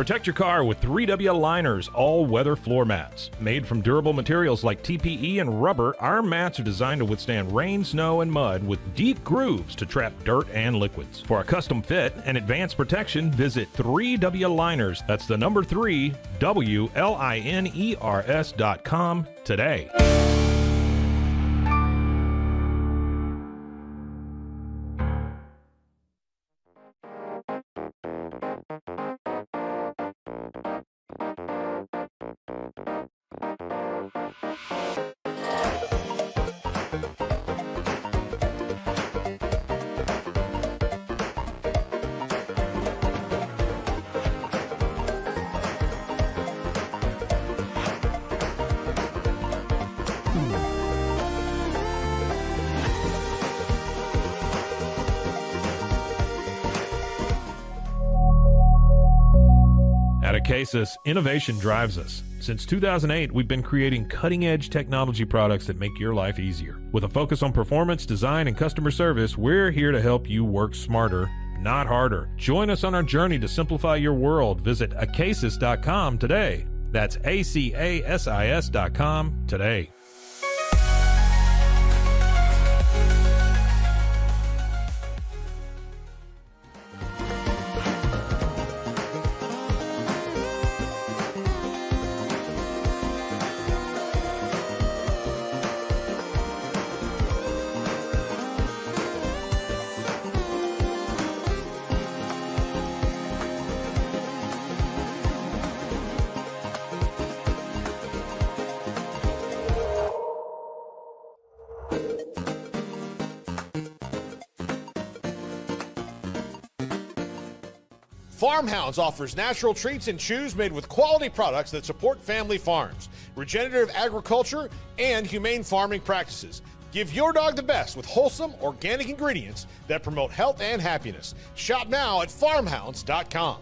Protect your car with 3W Liners all-weather floor mats. Made from durable materials like TPE and rubber, our mats are designed to withstand rain, snow, and mud with deep grooves to trap dirt and liquids. For a custom fit and advanced protection, visit 3W Liners. That's the number 3, WLINERS.com today. At Acasis, innovation drives us. Since 2008, we've been creating cutting-edge technology products that make your life easier. With a focus on performance, design, and customer service, we're here to help you work smarter, not harder. Join us on our journey to simplify your world. Visit Acasis.com today. That's ACASIS.com today. Farmhounds offers natural treats and chews made with quality products that support family farms, regenerative agriculture, and humane farming practices. Give your dog the best with wholesome, organic ingredients that promote health and happiness. Shop now at farmhounds.com.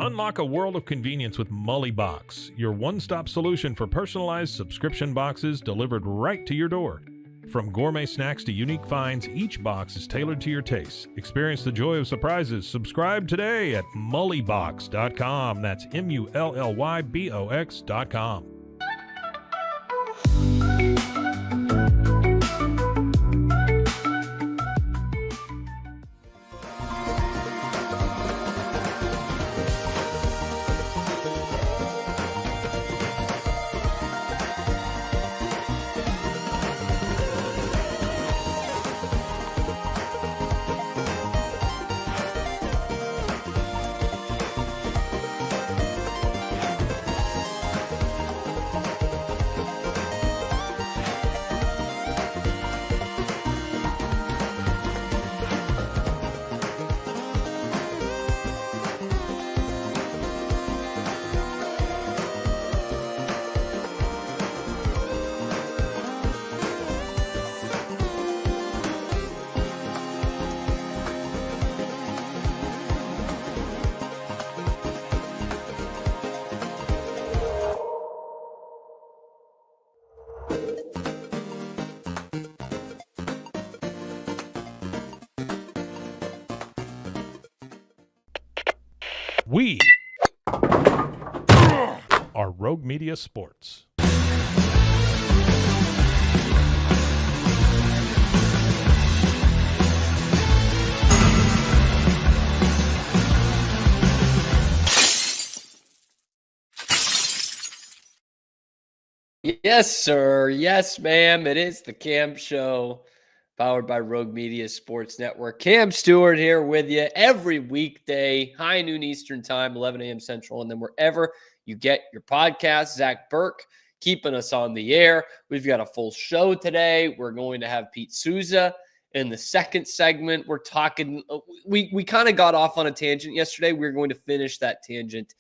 Unlock a world of convenience with Mully Box, your one-stop solution for personalized subscription boxes delivered right to your door. From gourmet snacks to unique finds, each box is tailored to your tastes. Experience the joy of surprises. Subscribe today at mullybox.com. That's MULLYBOX.com. We are Rogue Media Sports. Yes, sir. Yes, ma'am. It is the Cam Show. powered by Rogue Media Sports Network. Cam Stewart here with you every weekday, high noon Eastern time, 11 a.m. Central, and then wherever you get your podcast. Zach Burke keeping us on the air. We've got a full show today. We're going to have Pete Souza in the second segment. We're talking, we kind of got off on a tangent yesterday. We're going to finish that tangent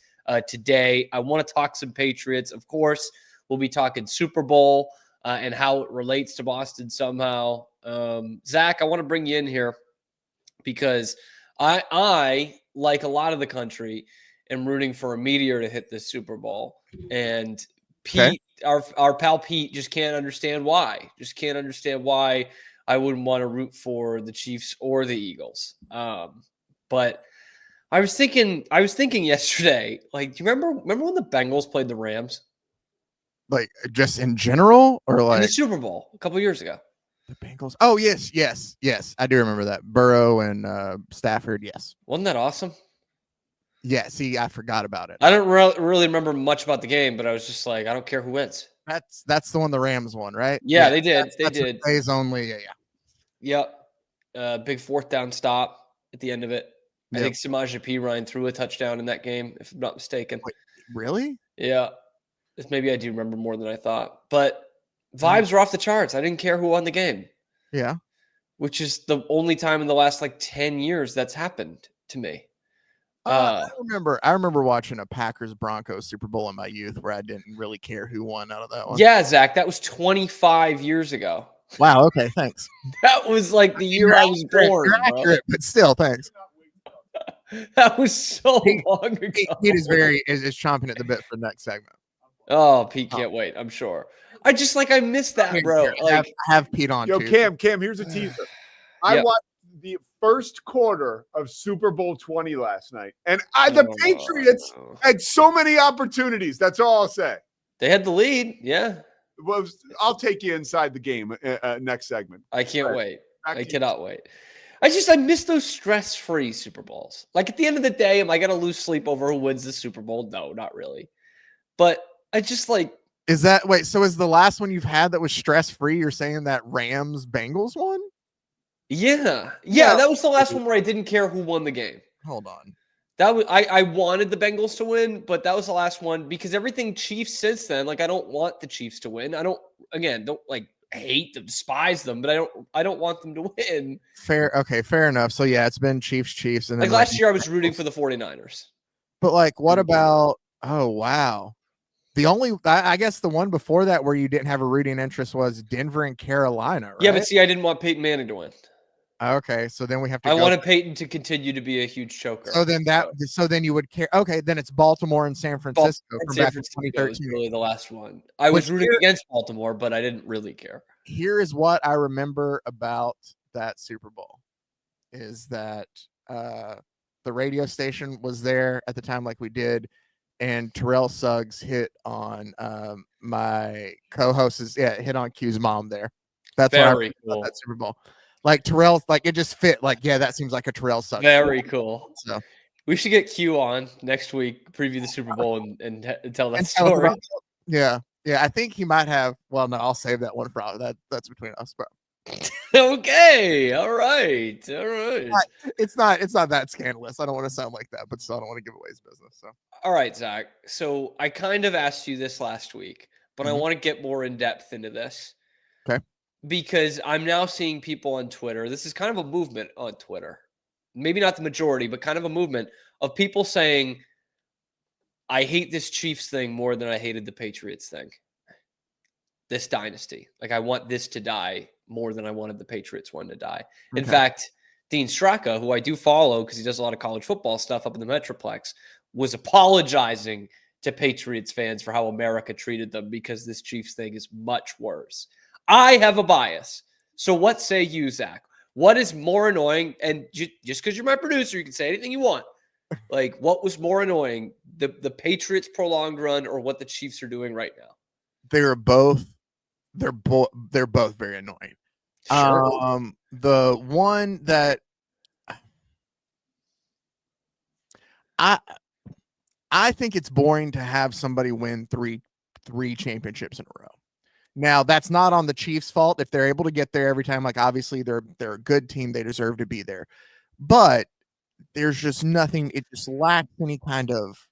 today. I want to talk some Patriots. Of course, we'll be talking Super Bowl and how it relates to Boston somehow. Zach, I want to bring you in here because I, like a lot of the country, am rooting for a meteor to hit this Super Bowl. And Pete, our pal Pete, just can't understand why. Just can't understand why I wouldn't want to root for the Chiefs or the Eagles. But I was thinking yesterday, like, do you remember when the Bengals played the Rams? Like, just in general, or like in the Super Bowl a couple years ago? The Bengals. Oh, yes. I do remember that. Burrow and Stafford. Yes. Wasn't that awesome? Yeah. See, I forgot about it. I don't really remember much about the game, but I was just like, I don't care who wins. That's the one the Rams won, right? Yeah, they did. They did. Plays only. Yeah. Yep. Big fourth down stop at the end of it. Yep. I think Samaje Perine threw a touchdown in that game, if I'm not mistaken. Wait, really? Yeah. Maybe I do remember more than I thought. But vibes were off the charts. I didn't care who won the game. Yeah. Which is the only time in the last 10 years that's happened to me. I remember watching a Packers Broncos Super Bowl in my youth where I didn't really care who won out of that one. Yeah, Zach, that was 25 years ago. Wow. Okay. Thanks. That was like the year I was born. You're accurate, but still, thanks. That was so long ago. Pete is is chomping at the bit for the next segment. Oh, Pete can't wait, I'm sure. I missed that, bro. Have Pete on. Yo, too. Cam, here's a teaser. I watched the first quarter of Super Bowl 20 last night, and the Patriots had so many opportunities. That's all I'll say. They had the lead, yeah. Well, I'll take you inside the game next segment. I can't wait. I cannot wait. I miss those stress-free Super Bowls. Like, at the end of the day, am I going to lose sleep over who wins the Super Bowl? No, not really. But I just Is the last one you've had that was stress-free, you're saying that Rams Bengals one? Yeah, that was the last one where I didn't care who won the game. Hold on. That was I wanted the Bengals to win, but that was the last one because everything Chiefs since then, I don't want the Chiefs to win. I don't hate them, despise them, but I don't want them to win. Fair enough. So yeah, it's been Chiefs, and then last year I was rooting for the 49ers. But what about? Oh wow. The only, I guess, the one before that where you didn't have a rooting interest was Denver and Carolina, right? Yeah, but see, I didn't want Peyton Manning to win. Okay, so then we have to. I wanted Peyton to continue to be a huge choker. So then you would care. Okay, then it's Baltimore and San Francisco from back in 2013. Was really the last one. I was rooting against Baltimore, but I didn't really care. Here is what I remember about that Super Bowl: is that the radio station was there at the time, like we did. And Terrell Suggs hit on my co-host's hit on Q's mom there. That's very cool. That Super Bowl. Terrell, it just fit. That seems like a Terrell Suggs. Very cool. So we should get Q on next week, preview the Super Bowl and tell that story. Yeah. I think he might have. Well, no, I'll save that one for that's between us, bro. Okay. All right. It's not that scandalous. I don't want to sound like that, but still I don't want to give away his business. So all right, Zach. So I kind of asked you this last week, but I want to get more in depth into this. Okay. Because I'm now seeing people on Twitter. This is kind of a movement on Twitter. Maybe not the majority, but kind of a movement of people saying, I hate this Chiefs thing more than I hated the Patriots thing. This dynasty. I want this to die more than I wanted the Patriots one to die. Okay. In fact, Dean Straka, who I do follow because he does a lot of college football stuff up in the Metroplex, was apologizing to Patriots fans for how America treated them because this Chiefs thing is much worse. I have a bias. So what say you, Zach? What is more annoying? And just because you're my producer, you can say anything you want. What was more annoying, the Patriots' prolonged run or what the Chiefs are doing right now? They're both very annoying. Sure. The one that I think it's boring to have somebody win three championships in a row. Now, that's not on the Chiefs' fault if they're able to get there every time. Like, obviously, they're a good team. They deserve to be there. But there's just nothing. It just lacks any kind of,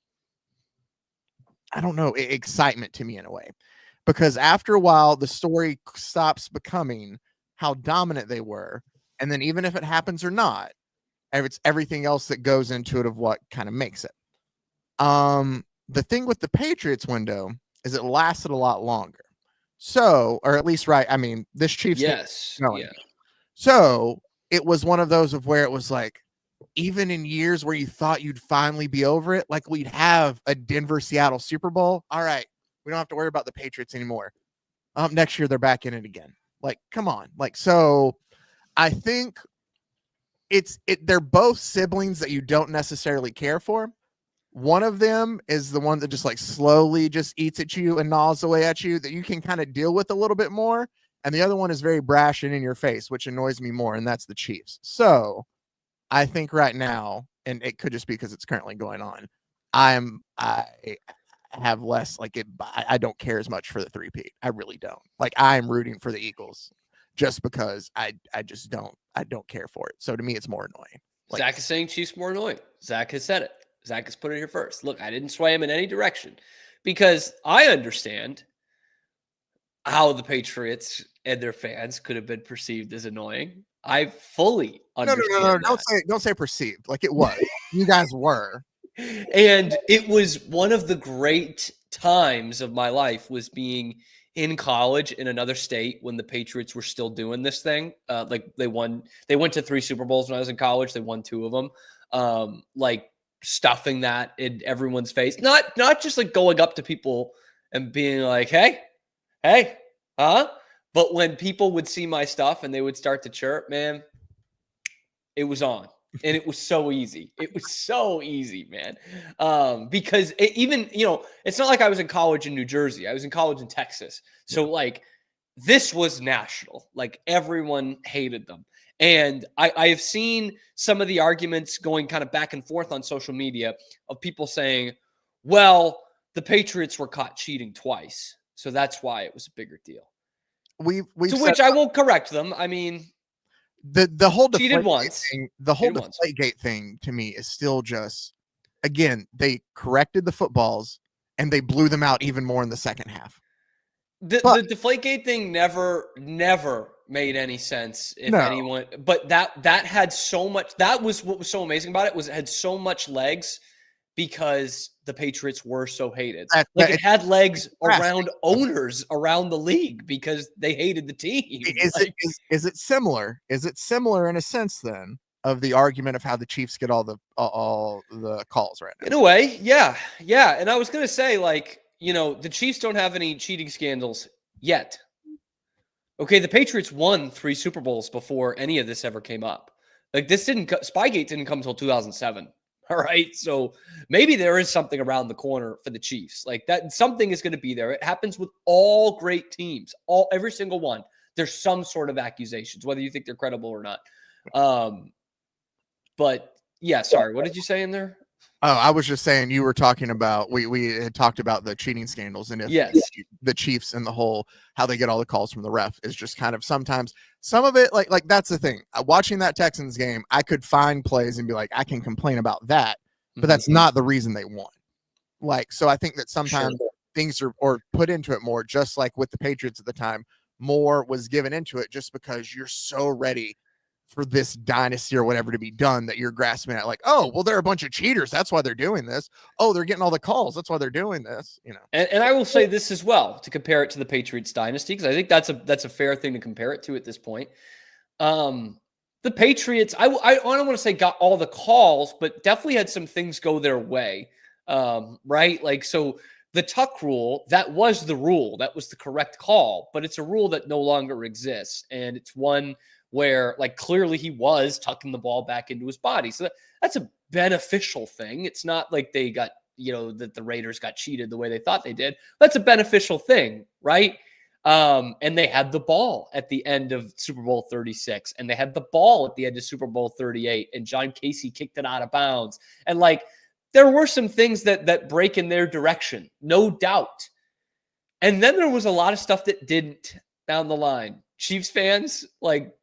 I don't know, excitement to me in a way. Because after a while, the story stops becoming how dominant they were. And then even if it happens or not, it's everything else that goes into it of what kind of makes it. The thing with the Patriots window is it lasted a lot longer. So, or at least, right. I mean, this Chiefs. Yes. Yeah. So it was one of those of where it was like, even in years where you thought you'd finally be over it, like we'd have a Denver-Seattle Super Bowl. All right. We don't have to worry about the Patriots anymore. Next year they're back in it again. Like, come on. Like, so I think they're both siblings that you don't necessarily care for. One of them is the one that just like slowly just eats at you and gnaws away at you that you can kind of deal with a little bit more. And the other one is very brash and in your face, which annoys me more. And that's the Chiefs. So I think right now, and it could just be because it's currently going on, I have less like it. I don't care as much for the three-peat. I really don't. Like, I'm rooting for the Eagles just because I don't care for it. So to me, it's more annoying. Like, Zach is saying Chiefs more annoying. Zach has said it. Zach has put it here first. Look, I didn't sway him in any direction because I understand how the Patriots and their fans could have been perceived as annoying. I fully understand. No. Don't say perceived. Like it was. You guys were. And it was one of the great times of my life was being in college in another state when the Patriots were still doing this thing. Like they went to 3 Super Bowls when I was in college. They won 2 of them. Like stuffing that in everyone's face. Not just like going up to people and being like, hey, huh? But when people would see my stuff and they would start to chirp, man, it was on. And it was so easy. It was so easy, man. Because even, it's not like I was in college in New Jersey. I was in college in Texas. So like this was national. Like everyone hated them. And I have seen some of the arguments going kind of back and forth on social media of people saying, well, the Patriots were caught cheating twice. So that's why it was a bigger deal. Which I will correct them. I mean, the whole Deflategate thing to me is still just, again, they corrected the footballs and they blew them out even more in the second half. The Deflategate thing never made any sense anyone, but that had so much, that was what was so amazing about it, was it had so much legs because the Patriots were so hated. It had legs around owners around the league because they hated the team. Is it similar? Is it similar in a sense then of the argument of how the Chiefs get all the calls right now? In a way, yeah. And I was gonna say, like, the Chiefs don't have any cheating scandals yet. Okay, the Patriots won 3 Super Bowls before any of this ever came up. Like Spygate didn't come until 2007. All right. So maybe there is something around the corner for the Chiefs. Like that, something is going to be there. It happens with all great teams, every single one. There's some sort of accusations, whether you think they're credible or not. But yeah, sorry. What did you say in there? Oh, I was just saying you were talking about, we had talked about the cheating scandals and if the Chiefs and the whole, how they get all the calls from the ref is just kind of sometimes some of it, like that's the thing. Watching that Texans game, I could find plays and be like, I can complain about that, but that's not the reason they won. Like, so I think that sometimes things are put into it more, just like with the Patriots at the time, more was given into it just because you're so ready for this dynasty or whatever to be done that you're grasping at, like, oh, well, they're a bunch of cheaters. That's why they're doing this. Oh, they're getting all the calls. That's why they're doing this. And I will say this as well to compare it to the Patriots dynasty, because I think that's a fair thing to compare it to at this point. The Patriots, I don't want to say got all the calls, but definitely had some things go their way, right? Like, so the Tuck rule, that was the rule. That was the correct call, but it's a rule that no longer exists, and it's one where, like, clearly he was tucking the ball back into his body. So that's a beneficial thing. It's not like they got, that the Raiders got cheated the way they thought they did. That's a beneficial thing, right? And they had the ball at the end of Super Bowl 36, and they had the ball at the end of Super Bowl 38, and John Casey kicked it out of bounds. And, like, there were some things that break in their direction, no doubt. And then there was a lot of stuff that didn't down the line. Chiefs fans, like,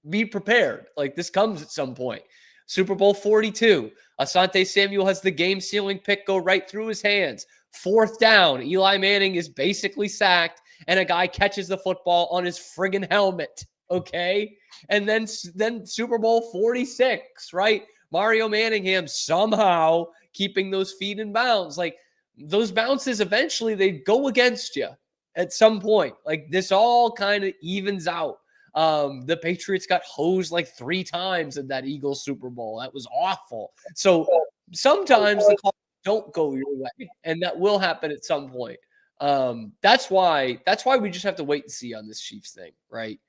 be prepared. Like, this comes at some point. Super Bowl 42. Asante Samuel has the game-sealing pick go right through his hands. 4th down. Eli Manning is basically sacked, and a guy catches the football on his friggin' helmet. Okay? And then Super Bowl 46, right? Mario Manningham somehow keeping those feet in bounds. Like, those bounces eventually, they go against you at some point. Like, this all kind of evens out. The Patriots got hosed like 3 times in that Eagles Super Bowl. That was awful. So sometimes the calls don't go your way, and that will happen at some point. That's why we just have to wait and see on this Chiefs thing, right?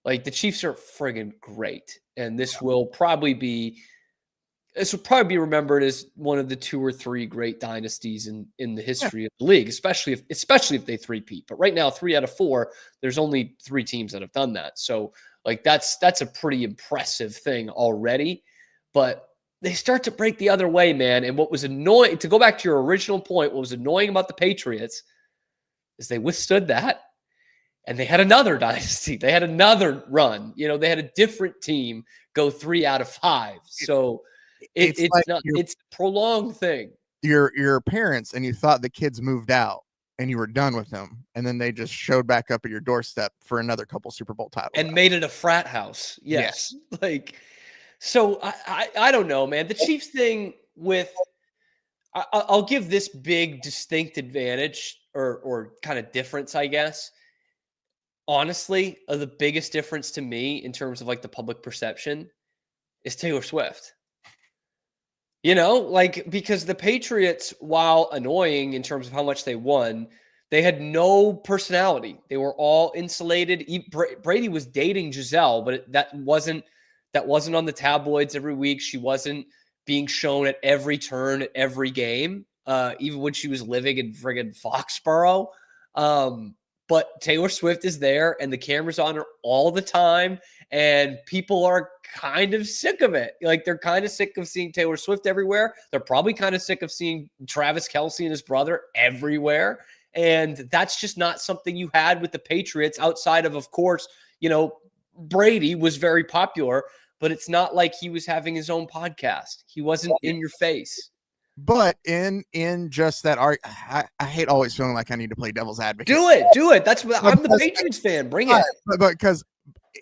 Like, the Chiefs are friggin' great, and this will probably be remembered as one of the 2 or 3 great dynasties in the history of the league, especially if they three-peat. But right now, 3 out of 4, there's only 3 teams that have done that. So, like, that's a pretty impressive thing already. But they start to break the other way, man. And what was annoying, to go back to your original point, what was annoying about the Patriots is they withstood that, and they had another dynasty. They had another run. They had a different team go 3 out of 5. So it's like not, it's a prolonged thing. Your parents, and you thought the kids moved out and you were done with them, and then they just showed back up at your doorstep for another couple Super Bowl titles and made it a frat house. Yes. Like, so I don't know, man. The Chiefs thing I'll give this big distinct advantage or kind of difference, I guess. Honestly, the biggest difference to me in terms of like the public perception is Taylor Swift. Like, because the Patriots, while annoying in terms of how much they won, they had no personality. They were all insulated. Brady was dating Giselle, but that wasn't on the tabloids every week. She wasn't being shown at every turn, at every game, even when she was living in friggin' Foxborough. But Taylor Swift is there, and the camera's on her all the time, and people are kind of sick of it. Like, they're kind of sick of seeing Taylor Swift everywhere. They're probably kind of sick of seeing Travis Kelce and his brother everywhere. And that's just not something you had with the Patriots outside of course, Brady was very popular, but it's not like he was having his own podcast. He wasn't in your face. But in just that I hate always feeling like I need to play devil's advocate. Do it. That's what I'm the Patriots fan. Bring it. But because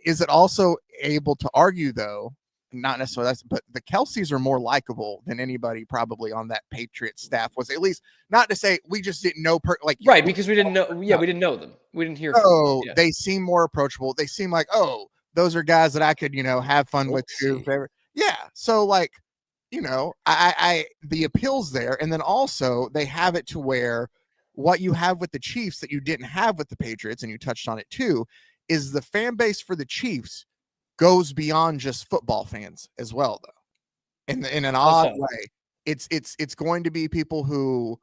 is it also able to argue though? Not necessarily that's, but the Kelce's are more likable than anybody probably on that Patriots staff was. At least not to say we just didn't know right, because we didn't know. Yeah, we didn't know them. We didn't hear. So they seem more approachable. They seem like, oh, those are guys that I could have fun with too. Yeah. So like. I the appeal's there. And then also they have it to where what you have with the Chiefs that you didn't have with the Patriots, and you touched on it too, is the fan base for the Chiefs goes beyond just football fans as well, though. In an odd way. It's going to be people who,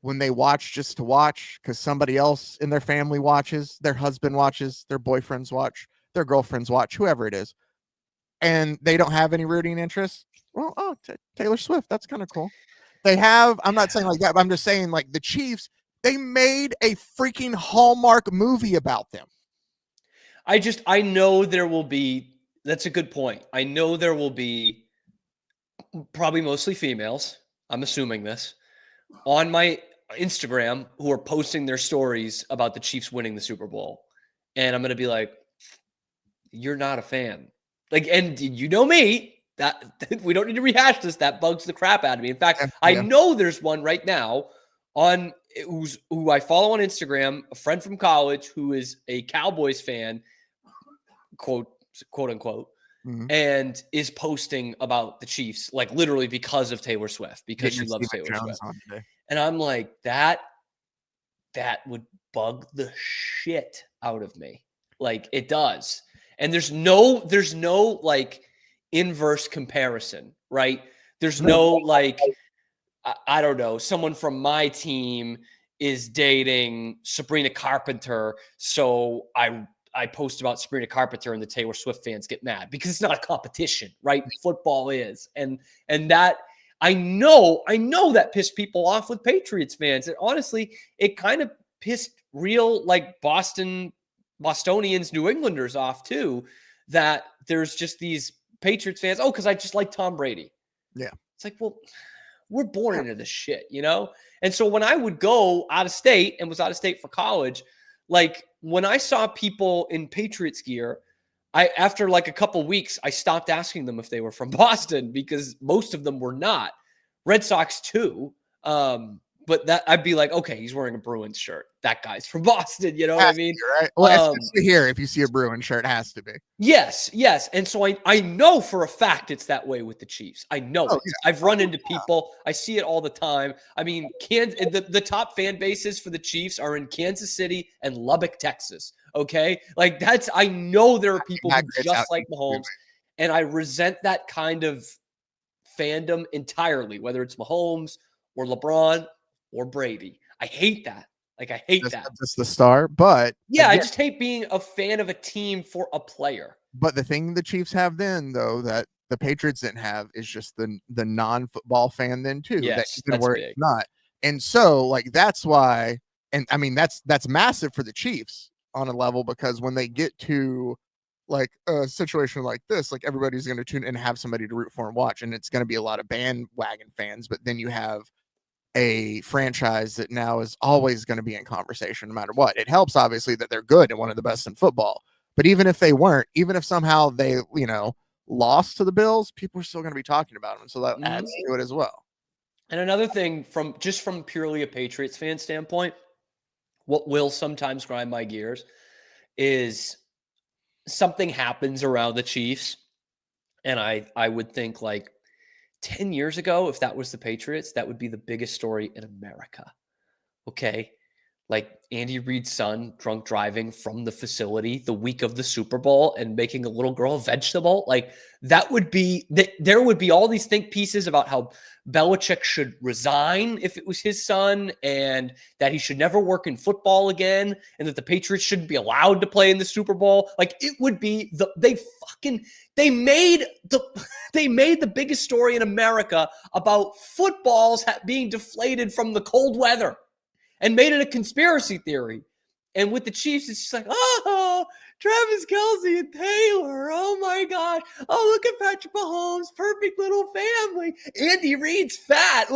when they watch just to watch, because somebody else in their family watches, their husband watches, their boyfriends watch, their girlfriends watch, whoever it is, and they don't have any rooting interest. Well, Taylor Swift, that's kind of cool. They have, I'm not saying like that, but I'm just saying like the Chiefs, they made a freaking Hallmark movie about them. I know there will be, that's a good point. I know there will be probably mostly females, I'm assuming this, on my Instagram who are posting their stories about the Chiefs winning the Super Bowl. And I'm going to be like, you're not a fan. Like, and me. That we don't need to rehash this. That bugs the crap out of me. In fact, I know there's one right now who I follow on Instagram, a friend from college who is a Cowboys fan, quote unquote, and is posting about the Chiefs, like literally because of Taylor Swift, because she loves Taylor Swift. And I'm like, that would bug the shit out of me. Like, it does. And there's no like inverse comparison, right? There's no like, I don't know, someone from my team is dating Sabrina Carpenter, so I post about Sabrina Carpenter and the Taylor Swift fans get mad because it's not a competition, right? Football is. And that I know that pissed people off with Patriots fans. And honestly, it kind of pissed real like Bostonians, New Englanders off too, that there's just these Patriots fans. Oh, because I just like Tom Brady. Yeah. It's like, well, we're born into this shit, you know? And so when I would go out of state and was out of state for college, like when I saw people in Patriots gear, after like a couple weeks, I stopped asking them if they were from Boston because most of them were not. Red Sox too. But that I'd be like, okay, he's wearing a Bruins shirt. That guy's from Boston. You know what I mean? Right? Well, especially here, if you see a Bruins shirt, it has to be. Yes. And so I know for a fact it's that way with the Chiefs. I know it. Yeah. I've run into people. I see it all the time. I mean, the top fan bases for the Chiefs are in Kansas City and Lubbock, Texas. Okay? Like I know there are people who just like Mahomes, and I resent that kind of fandom entirely, whether it's Mahomes or LeBron or Brady. I hate that. Like, I hate that. That's the star. But yeah, again, I just hate being a fan of a team for a player. But the thing the Chiefs have then, though, that the Patriots didn't have is just the non-football fan then too. Yes, that's where it's not. And so, like, that's why, and I mean, that's massive for the Chiefs on a level, because when they get to like a situation like this, like everybody's going to tune in and have somebody to root for and watch, and it's going to be a lot of bandwagon fans. But then you have a franchise that now is always going to be in conversation no matter what. It helps, obviously, that they're good and one of the best in football. But even if they weren't, even if somehow they, lost to the Bills, people are still going to be talking about them. So that adds to it as well. And another thing, from purely a Patriots fan standpoint, what will sometimes grind my gears is something happens around the Chiefs. And I would think, like, 10 years ago, if that was the Patriots, that would be the biggest story in America. Okay. Like Andy Reid's son drunk driving from the facility the week of the Super Bowl and making a little girl a vegetable. Like that would be, there would be all these think pieces about how Belichick should resign if it was his son, and that he should never work in football again, and that the Patriots shouldn't be allowed to play in the Super Bowl. Like it would be they made the biggest story in America about footballs being deflated from the cold weather, and made it a conspiracy theory. And with the Chiefs, it's just like, oh, Travis Kelce and Taylor. Oh, my God. Oh, look at Patrick Mahomes. Perfect little family. Andy Reid's fat.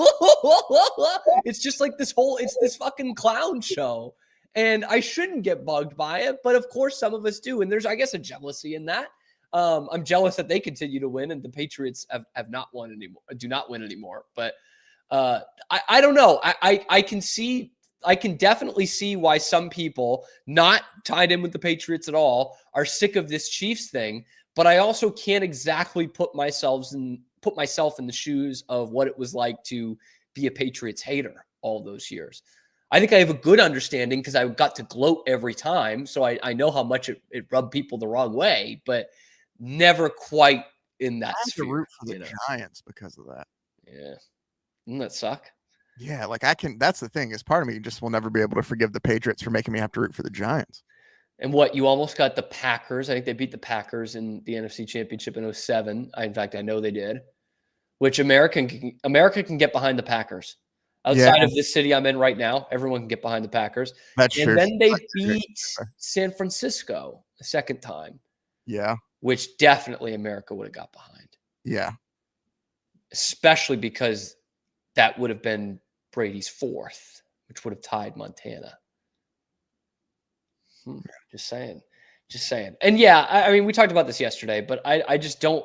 It's just like it's this fucking clown show. And I shouldn't get bugged by it. But, of course, some of us do. And there's, I guess, a jealousy in that. I'm jealous that they continue to win and the Patriots have not won anymore, do not win anymore. But I don't know. I can definitely see why some people not tied in with the Patriots at all are sick of this Chiefs thing, but I also can't exactly put myself in the shoes of what it was like to be a Patriots hater all those years. I think I have a good understanding because I got to gloat every time, so I know how much it rubbed people the wrong way, but never quite in that sphere. I have to root for the Giants because of that. Yeah. Doesn't that suck? Yeah, like that's the thing, is part of me just will never be able to forgive the Patriots for making me have to root for the Giants. And what, you almost got the Packers. I think they beat the Packers in the NFC Championship in 2007. In fact, I know they did, which America can get behind the Packers. Outside of this city I'm in right now, everyone can get behind the Packers. That's true. And then they beat San Francisco the second time. Yeah. Which definitely America would have got behind. Yeah. Especially because that would have been Brady's fourth, which would have tied Montana. Just saying. And yeah, I mean, we talked about this yesterday, but I just don't,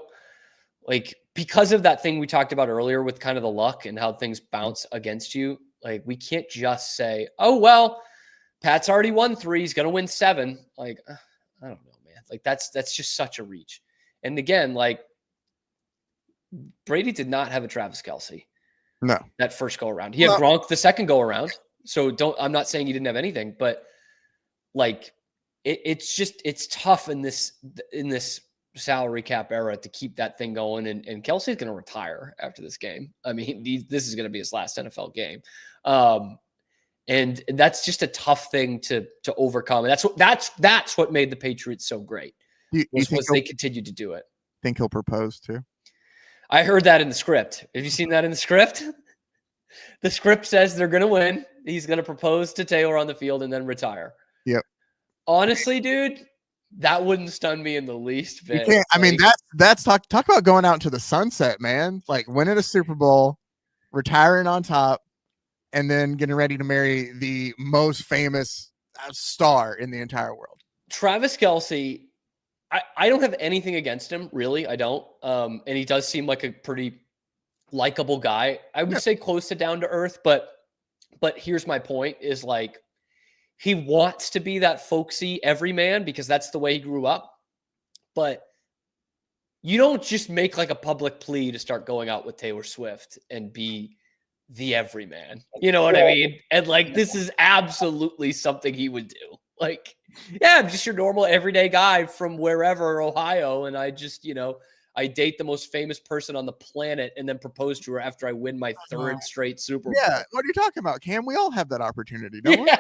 like, because of that thing we talked about earlier with kind of the luck and how things bounce against you. Like, we can't just say, oh, well, Pat's already won 3. He's going to win 7. Like, I don't know, man. Like, that's just such a reach. And again, like, Brady did not have a Travis Kelce. No, that first go around. He had Gronk the second go around. So I'm not saying he didn't have anything, but like it's tough in this salary cap era to keep that thing going. And Kelce's going to retire after this game. I mean, this is going to be his last NFL game. And that's just a tough thing to overcome. And that's what made the Patriots so great. Was they continued to do it. Think he'll propose too? I heard that in the script. Have you seen that in the script? The script says they're going to win. He's going to propose to Taylor on the field and then retire. Yep. Honestly, dude, that wouldn't stun me in the least bit. You can't, I mean, that's talk about going out into the sunset, man. Like winning a Super Bowl, retiring on top, and then getting ready to marry the most famous star in the entire world. Travis Kelce, I don't have anything against him, really. I don't. And he does seem like a pretty likable guy. I would say close to down to earth, but here's my point is like, he wants to be that folksy everyman because that's the way he grew up. But you don't just make like a public plea to start going out with Taylor Swift and be the everyman. You know what I mean? And like, this is absolutely something he would do. Like, yeah, I'm just your normal everyday guy from wherever, Ohio. And I just, I date the most famous person on the planet and then propose to her after I win my third straight Super Bowl. Yeah, what are you talking about, Cam? We all have that opportunity, don't we?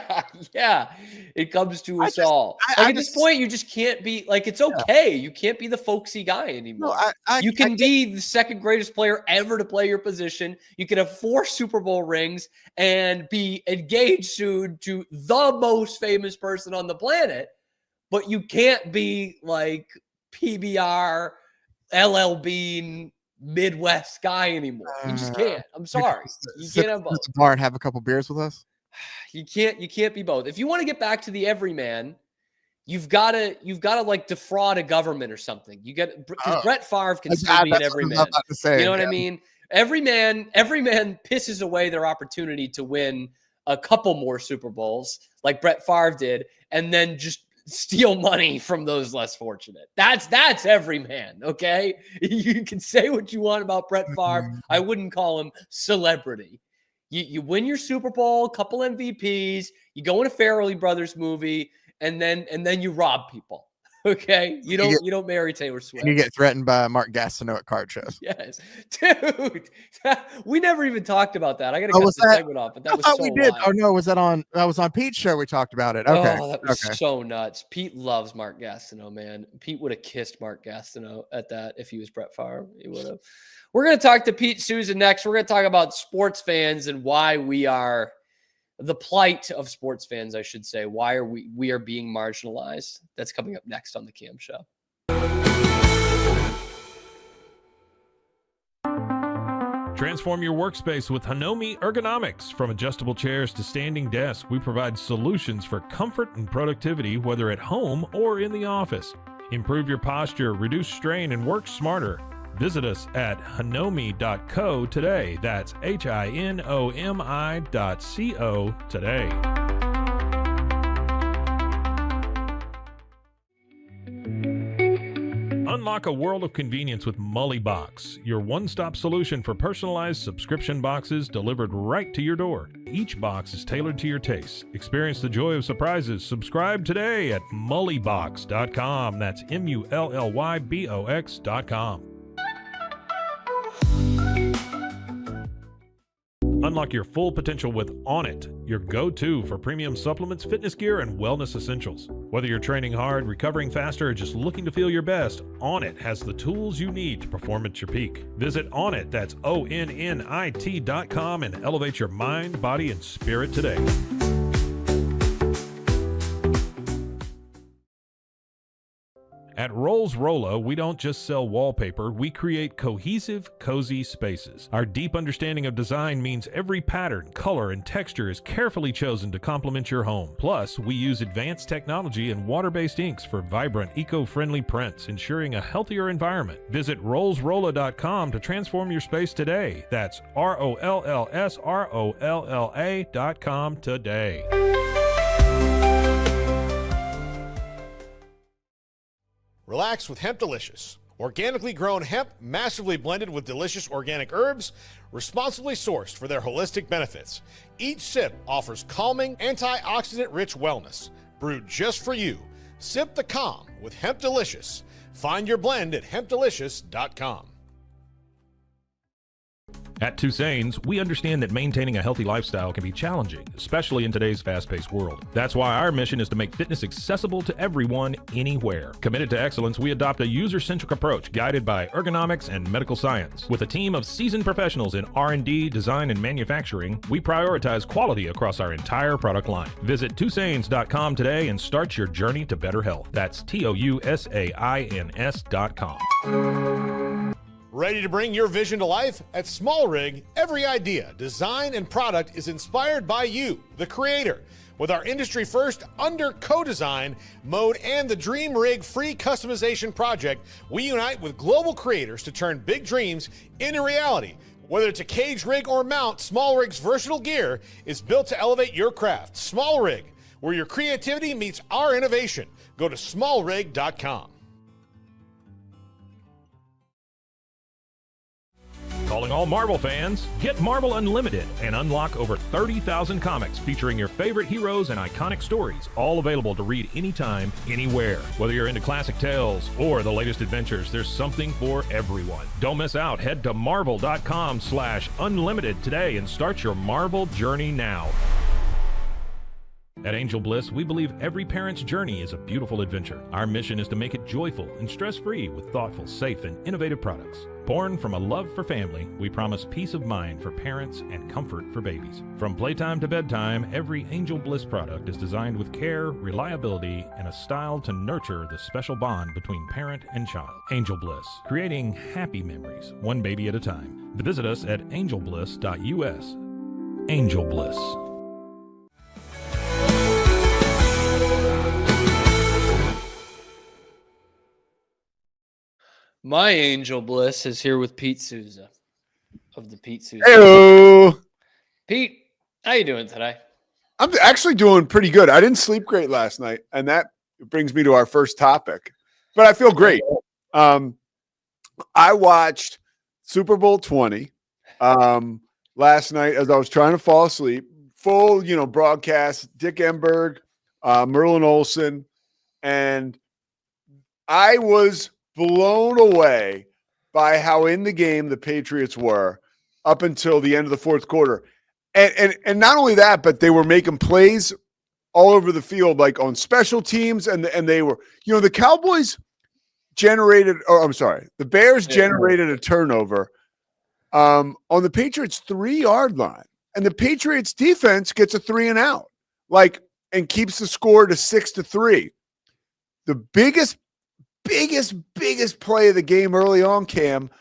Yeah. It comes to us all. At this point, you just can't be like, it's okay. You can't be the folksy guy anymore. No, you can be the second greatest player ever to play your position. You can have 4 Super Bowl rings and be engaged soon to the most famous person on the planet, but you can't be like PBR LL Bean Midwest guy anymore. You just can't. I'm sorry. You can't have both. At the bar and have a couple beers with us. You can't be both. If you want to get back to the everyman, you've got to like defraud a government or something. You get because Brett Favre can still be an everyman. You know what I mean? Every man pisses away their opportunity to win a couple more Super Bowls like Brett Favre did, and then just steal money from those less fortunate. That's every man. Okay. You can say what you want about Brett Favre. I wouldn't call him celebrity. You win your Super Bowl, couple MVPs, you go in a Farrelly Brothers movie, and then you rob people. Okay. You don't marry Taylor Swift. And you get threatened by Mark Gastineau at card shows. Yes. Dude. We never even talked about that. I gotta cut this segment off, but that was so we did. wild. Oh no, that was on Pete's show we talked about it. Okay. Oh, that was so nuts. Pete loves Mark Gastineau, man. Pete would have kissed Mark Gastineau at that if he was Brett Favre. He would have. We're gonna talk to Pete Souza next. We're gonna talk about sports fans and why we are the plight of sports fans, I should say. Why are we are being marginalized? That's coming up next on the Cam Show. Transform your workspace with Hanomi Ergonomics. From adjustable chairs to standing desks, we provide solutions for comfort and productivity, whether at home or in the office. Improve your posture, reduce strain, and work smarter. Visit us at hanomi.co today. That's HINOMI.co today. Unlock a world of convenience with MullyBox, your one-stop solution for personalized subscription boxes delivered right to your door. Each box is tailored to your tastes. Experience the joy of surprises. Subscribe today at mullybox.com. That's MULLYBOX.com. Unlock your full potential with Onnit, your go-to for premium supplements, fitness gear, and wellness essentials. Whether you're training hard, recovering faster, or just looking to feel your best, Onnit has the tools you need to perform at your peak. Visit Onnit, that's ONNIT.com, and elevate your mind, body, and spirit today. At Rolls Rolo, we don't just sell wallpaper, we create cohesive, cozy spaces. Our deep understanding of design means every pattern, color, and texture is carefully chosen to complement your home. Plus, we use advanced technology and water-based inks for vibrant, eco-friendly prints, ensuring a healthier environment. Visit rollsrolla.com to transform your space today. That's ROLLSROLLA.com today. Relax with Hemp Delicious. Organically grown hemp, massively blended with delicious organic herbs, responsibly sourced for their holistic benefits. Each sip offers calming, antioxidant-rich wellness. Brewed just for you. Sip the calm with Hemp Delicious. Find your blend at hempdelicious.com. At Tusain's, we understand that maintaining a healthy lifestyle can be challenging, especially in today's fast-paced world. That's why our mission is to make fitness accessible to everyone, anywhere. Committed to excellence, we adopt a user-centric approach guided by ergonomics and medical science. With a team of seasoned professionals in R&D, design, and manufacturing, we prioritize quality across our entire product line. Visit Tusains.com today and start your journey to better health. That's TOUSAINS.com. Ready to bring your vision to life? At Small Rig, every idea, design, and product is inspired by you, the creator. With our industry-first under co-design mode and the Dream Rig free customization project, we unite with global creators to turn big dreams into reality. Whether it's a cage rig or mount, Small Rig's versatile gear is built to elevate your craft. Small Rig, where your creativity meets our innovation. Go to smallrig.com. Calling all Marvel fans, get Marvel Unlimited and unlock over 30,000 comics featuring your favorite heroes and iconic stories, all available to read anytime, anywhere. Whether you're into classic tales or the latest adventures, there's something for everyone. Don't miss out. Head to marvel.com/unlimited today and start your Marvel journey now. At Angel Bliss, we believe every parent's journey is a beautiful adventure. Our mission is to make it joyful and stress-free with thoughtful, safe, and innovative products. Born from a love for family, we promise peace of mind for parents and comfort for babies. From playtime to bedtime, every Angel Bliss product is designed with care, reliability, and a style to nurture the special bond between parent and child. Angel Bliss, creating happy memories, one baby at a time. Visit us at angelbliss.us. Angel Bliss. My Angel Bliss is here with Pete Souza of the Pete Souza. Hello. Pete, how you doing today? I'm actually doing pretty good. I didn't sleep great last night, and that brings me to our first topic. But I feel great. I watched Super Bowl 20 last night as I was trying to fall asleep. Full, broadcast, Dick Enberg, Merlin Olsen, and I was blown away by how in the game the Patriots were up until the end of the fourth quarter. And not only that, but they were making plays all over the field, like on special teams. And they were, the Cowboys the Bears generated a turnover on the Patriots 3-yard line. And the Patriots defense gets a 3-and-out, and keeps the score to 6-3. The biggest play of the game early on, Cam,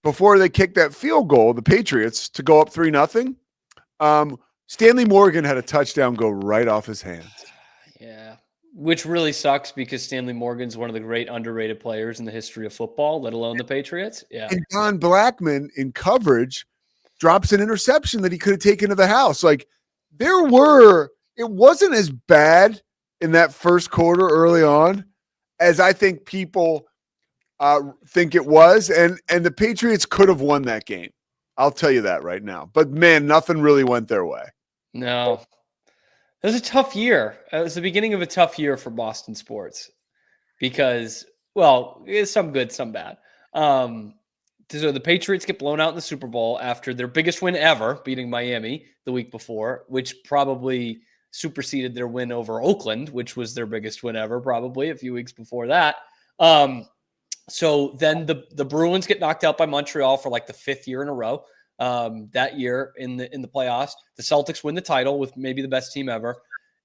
before they kicked that field goal, the Patriots, to go up 3-0. Stanley Morgan had a touchdown go right off his hands. Yeah, which really sucks because Stanley Morgan's one of the great underrated players in the history of football, let alone the Patriots. Yeah. And Don Blackman in coverage drops an interception that he could have taken to the house. It wasn't as bad in that first quarter early on as I think people think it was. And the Patriots could have won that game. I'll tell you that right now. But, man, nothing really went their way. No. It was a tough year. It was the beginning of a tough year for Boston sports because, it's some good, some bad. So the Patriots get blown out in the Super Bowl after their biggest win ever, beating Miami the week before, which probably – superseded their win over Oakland, which was their biggest win ever, probably a few weeks before that. So then the Bruins get knocked out by Montreal for the fifth year in a row. That year in the playoffs, the Celtics win the title with maybe the best team ever.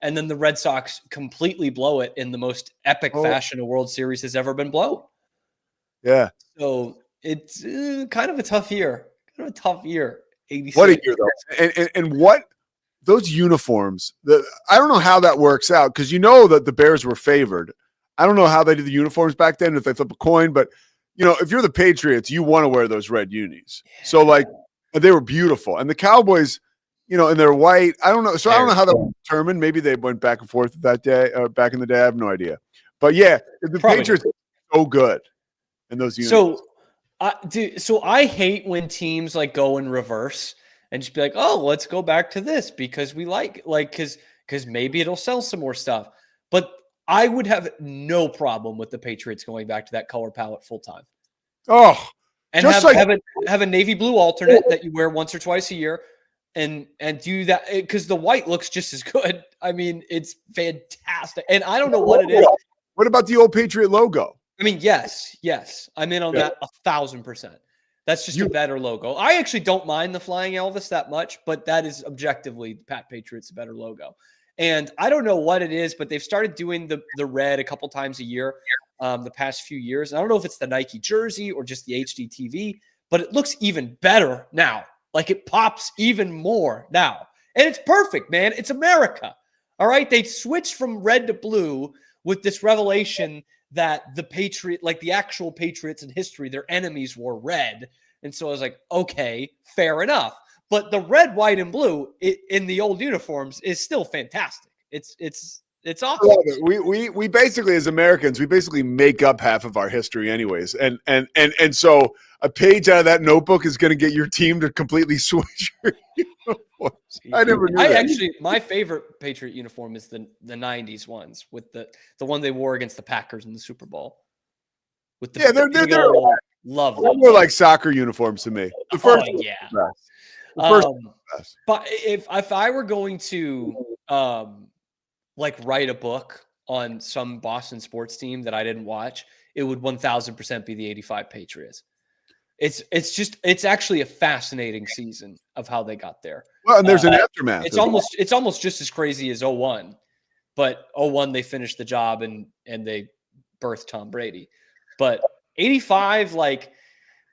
And then the Red Sox completely blow it in the most epic fashion a World Series has ever been blown. Yeah. So it's kind of a tough year. 86. What a year, though. And what those uniforms, I don't know how that works out because that the Bears were favored. I don't know how they did the uniforms back then, if they flip a coin, but if you're the Patriots, you want to wear those red unis. Yeah. So they were beautiful. And the Cowboys, and they're white. I don't know. So I don't know how that was determined. Maybe they went back and forth that day, back in the day. I have no idea. But yeah, the Patriots are so good in those uniforms. So I hate when teams go in reverse and just be like, oh, let's go back to this because we because maybe it'll sell some more stuff. But I would have no problem with the Patriots going back to that color palette full time. Oh, And Just have a navy blue alternate that you wear once or twice a year, and do that because the white looks just as good. I mean, it's fantastic. And I don't know what it is. What about the old Patriot logo? I mean, yes, I'm in on that 1,000%. That's just a better logo. I actually don't mind the Flying Elvis that much, but that is objectively Pat Patriot's a better logo. And I don't know what it is, but they've started doing the red a couple times a year the past few years. I don't know if it's the Nike jersey or just the HD TV, but it looks even better now. Like it pops even more now. And it's perfect, man. It's America. All right. They switched from red to blue with this revelation that the Patriot, like the actual Patriots in history, their enemies wore red. And so I was like, okay, fair enough. But the red, white, and blue in the old uniforms is still fantastic. It's awesome. We basically, as Americans, we basically make up half of our history anyways. And so a page out of that notebook is going to get your team to completely switch your uniforms. I never knew that. Actually, my favorite Patriot uniform is the 90s ones with the one they wore against the Packers in the Super Bowl. With the they're love them. They're more like soccer uniforms to me. The first but if I were going to like write a book on some Boston sports team that I didn't watch, it would 1,000% be the 85 Patriots. It's actually a fascinating season of how they got there. Well, and there's an aftermath. It's almost just as crazy as 01, but 01 they finished the job and they birthed Tom Brady. But 85, like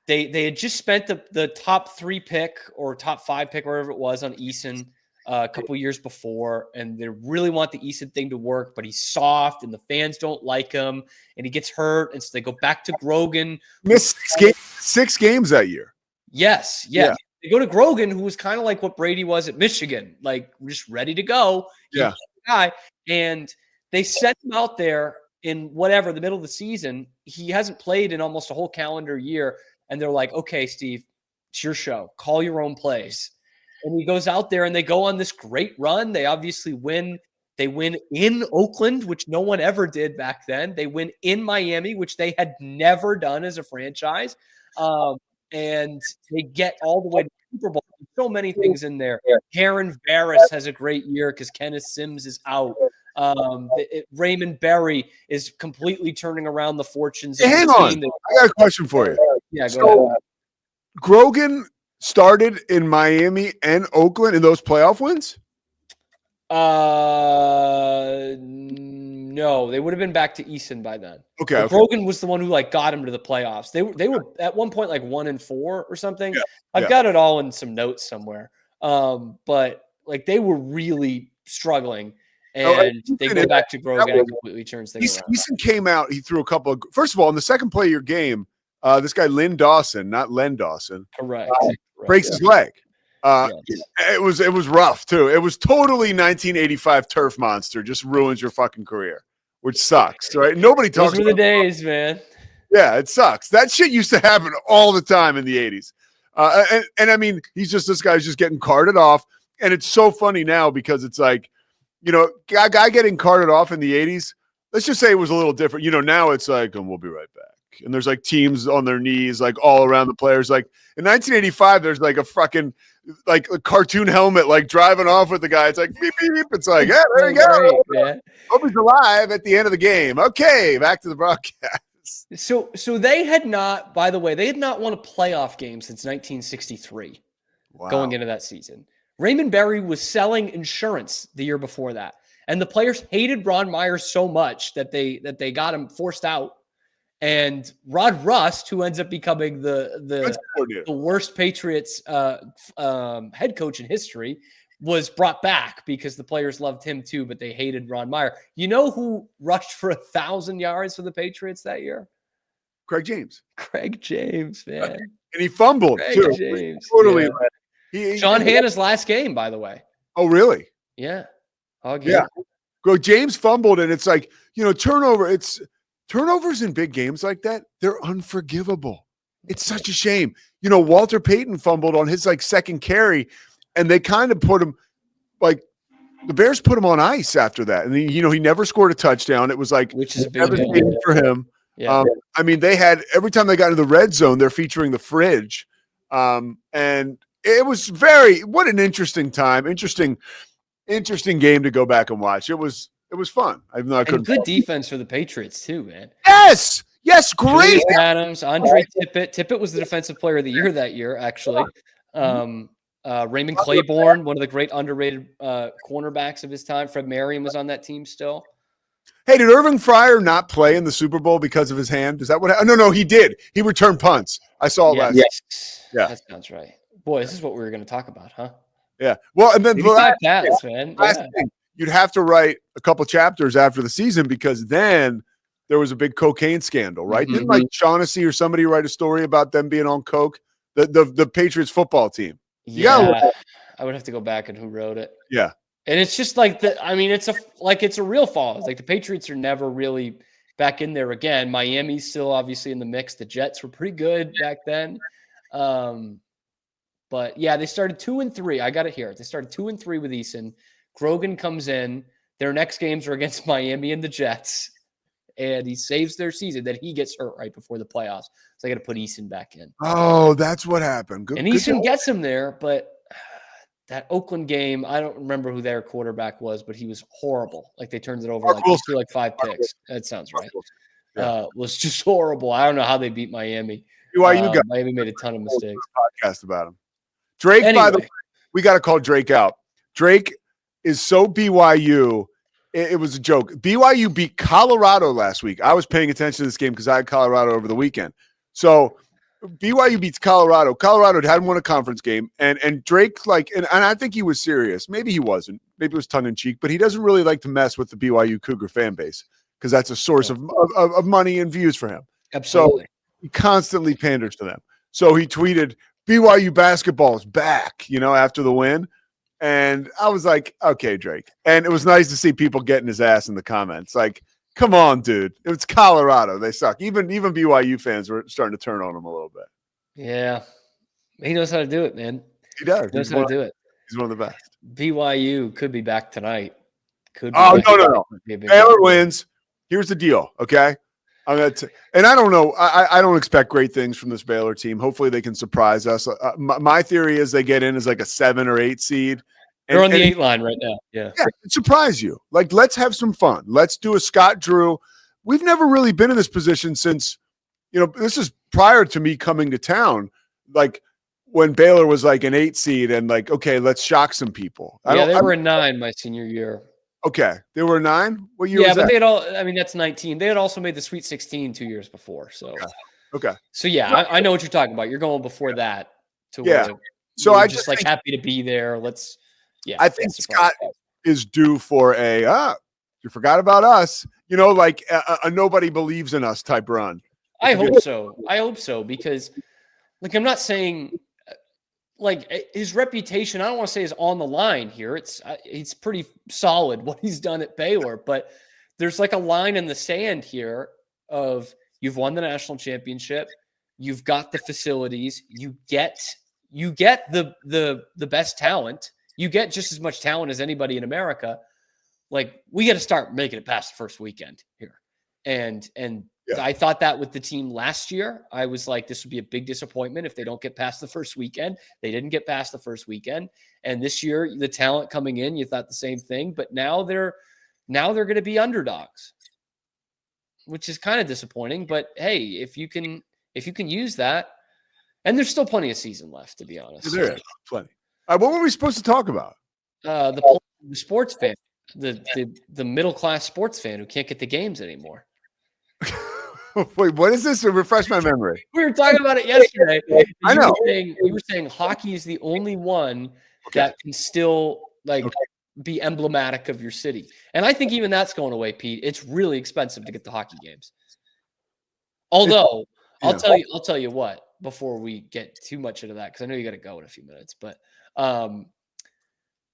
they had just spent the top 3 pick or top 5 pick, wherever it was, on Eason a couple years before, and they really want the Eason thing to work, but he's soft and the fans don't like him, and he gets hurt, and so they go back to Grogan. Missed 6 games that year. Yes, yeah. They go to Grogan, who was kind of like what Brady was at Michigan, like just ready to go. Yeah, guy, and they sent him out there in the middle of the season. He hasn't played in almost a whole calendar year, and they're like, "Okay, Steve, it's your show. Call your own plays." And he goes out there and they go on this great run. They obviously win. They win in Oakland, which no one ever did back then. They win in Miami, which they had never done as a franchise. And they get all the way to the Super Bowl. So many things in there. Karen Varys has a great year because Kenneth Sims is out. Raymond Berry is completely turning around the fortunes. Hey, hang on. I got a question for you. Yeah, go ahead. Grogan started in Miami and Oakland in those playoff wins? No, they would have been back to Eason by then. Okay. Grogan was the one who got him to the playoffs. They were at one point 1-4 or something. Yeah, I've got it all in some notes somewhere. But they were really struggling, and they go back to Grogan and completely turns things around. Eason came out. He threw a couple of. First of all, in the second play of your game, this guy Lynn Dawson, not Len Dawson, correct, breaks his leg. It was rough too. It was totally 1985 turf monster. Just ruins your fucking career, which sucks, right? Nobody talks. Those were the days, man. Yeah, it sucks. That shit used to happen all the time in the 80s. And I mean, this guy's just getting carted off, and it's so funny now because it's like, a guy getting carted off in the 80s. Let's just say it was a little different. Now it's like, we'll be right back. And there's teams on their knees, all around the players. In 1985, there's a fucking a cartoon helmet, driving off with the guy. It's like beep beep. It's like, yeah, there you go. Right, hope he's alive at the end of the game. Okay, back to the broadcast. So they had not, by the way, they had not won a playoff game since 1963. Wow. Going into that season, Raymond Berry was selling insurance the year before that, and the players hated Ron Meyer so much that they got him forced out. And Rod Rust, who ends up becoming the worst Patriots head coach in history, was brought back because the players loved him too, but they hated Ron Meyer. You know who rushed for 1,000 yards for the Patriots that year? Craig James. Craig James, man. And he fumbled too. James. Totally. Yeah. Sean Hanna's last game, by the way. Oh, really? Yeah. Yeah. James fumbled, and it's turnover. Turnovers in big games like that, they're unforgivable. It's such a shame. Walter Payton fumbled on his second carry, and they kind of put him the Bears put him on ice after that. And he never scored a touchdown. It was which is a big devastating for him. Yeah. I mean, they had every time they got into the red zone, they're featuring the fridge, and it was what an interesting time, interesting game to go back and watch. It was fun. Even though I couldn't. And good defense for the Patriots too, man. Yes, great. Julius Adams, Andre Tippett. Tippett was the defensive player of the year that year, actually. Raymond Claiborne, one of the great underrated cornerbacks of his time. Fred Merriam was on that team still. Hey, did Irving Fryer not play in the Super Bowl because of his hand? Is that what? No, he did. He returned punts. I saw it last. Yeah, that sounds right. Boy, this is what we were going to talk about, huh? Yeah. Well, and then man. Thing, you'd have to write a couple chapters after the season because then there was a big cocaine scandal, right? Didn't like Shaughnessy or somebody write a story about them being on coke? The Patriots football team. Yeah, I would have to go back and who wrote it. Yeah. And it's just like it's a real fall. It's like the Patriots are never really back in there again. Miami's still obviously in the mix. The Jets were pretty good back then. But yeah, they started 2-3. I got it here. They started 2-3 with Eason. Grogan comes in. Their next games are against Miami and the Jets. And he saves their season. Then he gets hurt right before the playoffs. So I got to put Eason back in. Oh, that's what happened. And Eason gets him there, but that Oakland game, I don't remember who their quarterback was, but he was horrible. Like they turned it over like 5 picks. That sounds right. Was just horrible. I don't know how they beat Miami. Miami made a ton of mistakes. Podcast about him. Drake, by the way, we got to call Drake out. Drake is so BYU. It was a joke. BYU beat Colorado last week. I was paying attention to this game because I had Colorado over the weekend. So BYU beats Colorado. Colorado hadn't won a conference game. And Drake, and I think he was serious. Maybe he wasn't. Maybe it was tongue-in-cheek. But he doesn't really like to mess with the BYU Cougar fan base because that's a source of money and views for him. Absolutely. So he constantly panders to them. So he tweeted, BYU basketball is back, after the win. And I was like, okay, Drake. And it was nice to see people getting his ass in the comments. Like, come on, dude. It's Colorado. They suck. Even BYU fans were starting to turn on him a little bit. Yeah. He knows how to do it, man. He does. He knows how to do it. He's one of the best. BYU could be back tonight. No. Baylor wins. Here's the deal, okay? And I don't know. I don't expect great things from this Baylor team. Hopefully they can surprise us. My theory is they get in as like a 7 or 8 seed. They're on the 8 line right now. Yeah, surprise you. Like, let's have some fun. Let's do a Scott Drew. We've never really been in this position since, this is prior to me coming to town. Like when Baylor was like an 8 seed and like, okay, let's shock some people. They were a 9 my senior year. Okay. They were 9? What year was but that? they had that's 19. They had also made the Sweet 16 2 years before. So, okay. So, I know what you're talking about. You're going before that. So I just think, happy to be there. I think Scott is due for you forgot about us, a nobody believes in us type run. I hope so because I'm not saying his reputation, I don't want to say is on the line here. It's pretty solid what he's done at Baylor, but there's like a line in the sand here of you've won the national championship. You've got the facilities. You get the best talent. You get just as much talent as anybody in America. Like, we got to start making it past the first weekend here. And I thought that with the team last year. I was like, this would be a big disappointment if they don't get past the first weekend. They didn't get past the first weekend. And this year, the talent coming in, you thought the same thing. But now they're going to be underdogs, which is kind of disappointing. But hey, if you can use that, and there's still plenty of season left, to be honest. There is plenty. What were we supposed to talk about? The sports fan, the middle class sports fan who can't get the games anymore. Wait, what is this? Refresh my memory. We were talking about it yesterday. I know. You were saying hockey is the only one that can still be emblematic of your city. And I think even that's going away, Pete. It's really expensive to get the hockey games. Although I'll tell you what, before we get too much into that, because I know you got to go in a few minutes, but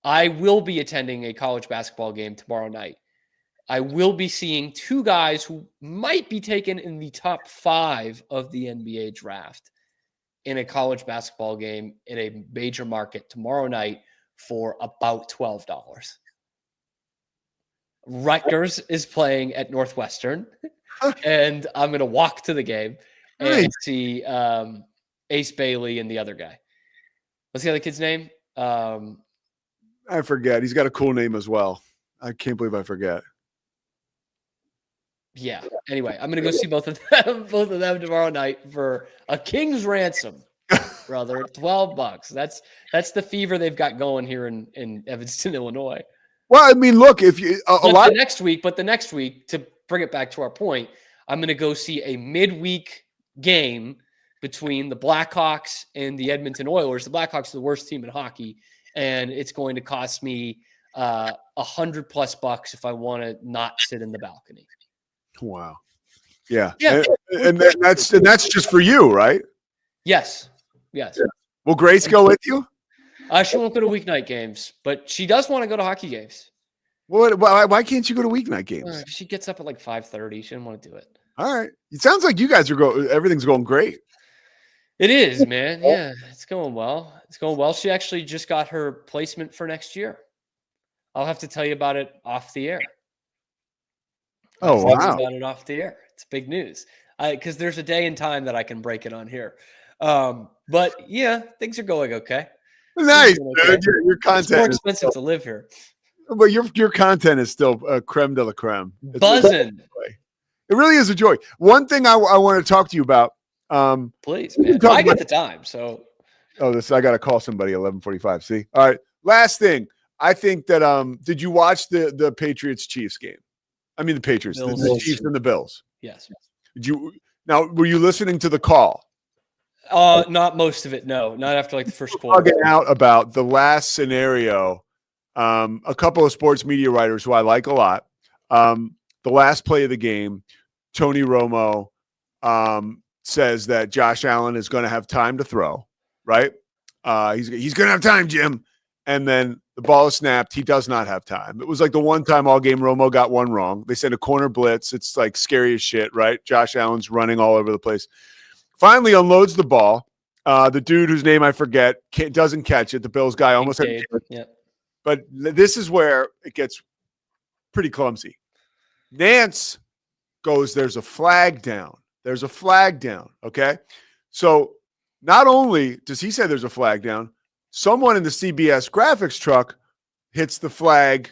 I will be attending a college basketball game tomorrow night. I will be seeing 2 guys who might be taken in the top 5 of the NBA draft in a college basketball game in a major market tomorrow night for about $12. Rutgers is playing at Northwestern. and I'm going to walk to the game and Nice. see Ace Bailey and the other guy. What's the other kid's name? I forget. He's got a cool name as well. I can't believe I forget. Yeah. Anyway, I'm going to go see both of them tomorrow night for a king's ransom, brother. $12. That's the fever they've got going here in Evanston, Illinois. Well, I mean, look, if you The next week, to bring it back to our point, I'm going to go see a midweek game between the Blackhawks and the Edmonton Oilers. The Blackhawks are the worst team in hockey, and it's going to cost me $100+ if I want to not sit in the balcony. Wow. Yeah. Yeah. And that's just for you, right? Yes. Will Grace go with you? She won't go to weeknight games, but she does want to go to hockey games. Why can't you go to weeknight games? She gets up at like 5:30. She didn't want to do it. All right. It sounds like you guys are everything's going great. It is, man. Yeah, it's going well. She actually just got her placement for next year. I'll have to tell you about it off the air. Oh, wow. About it off the air. It's big news. Because there's a day and time that I can break it on here. But yeah, things are going okay. Nice, Okay. dude. Your It's more content expensive to live here. but your content is still creme de la creme. It's Buzzing. It really is a joy. One thing I want to talk to you about. Please, we can man. talk I get about- the time, so I got to call somebody 11:45. See, all right. Last thing, I think that did you watch the Patriots Chiefs game? I mean the Patriots, the Bills. Chiefs and the Bills. yes. Were you listening to the call? Not most of it. No, not after like the first quarter. Bugging out about the last scenario. A couple of sports media writers who I like a lot. The last play of the game, Tony Romo says that Josh Allen is going to have time to throw. Right? He's going to have time, Jim. And then the ball is snapped. He does not have time. It was like the one time all game Romo got one wrong. They sent a corner blitz. It's like scary as shit, right? Josh Allen's running all over the place. Finally unloads the ball. The dude whose name I forget doesn't catch it. The Bills guy almost had Dave, it. yeah. But this is where it gets pretty clumsy. Nance goes, there's a flag down. There's a flag down. Okay. So not only does he say there's a flag down, someone in the CBS graphics truck hits the flag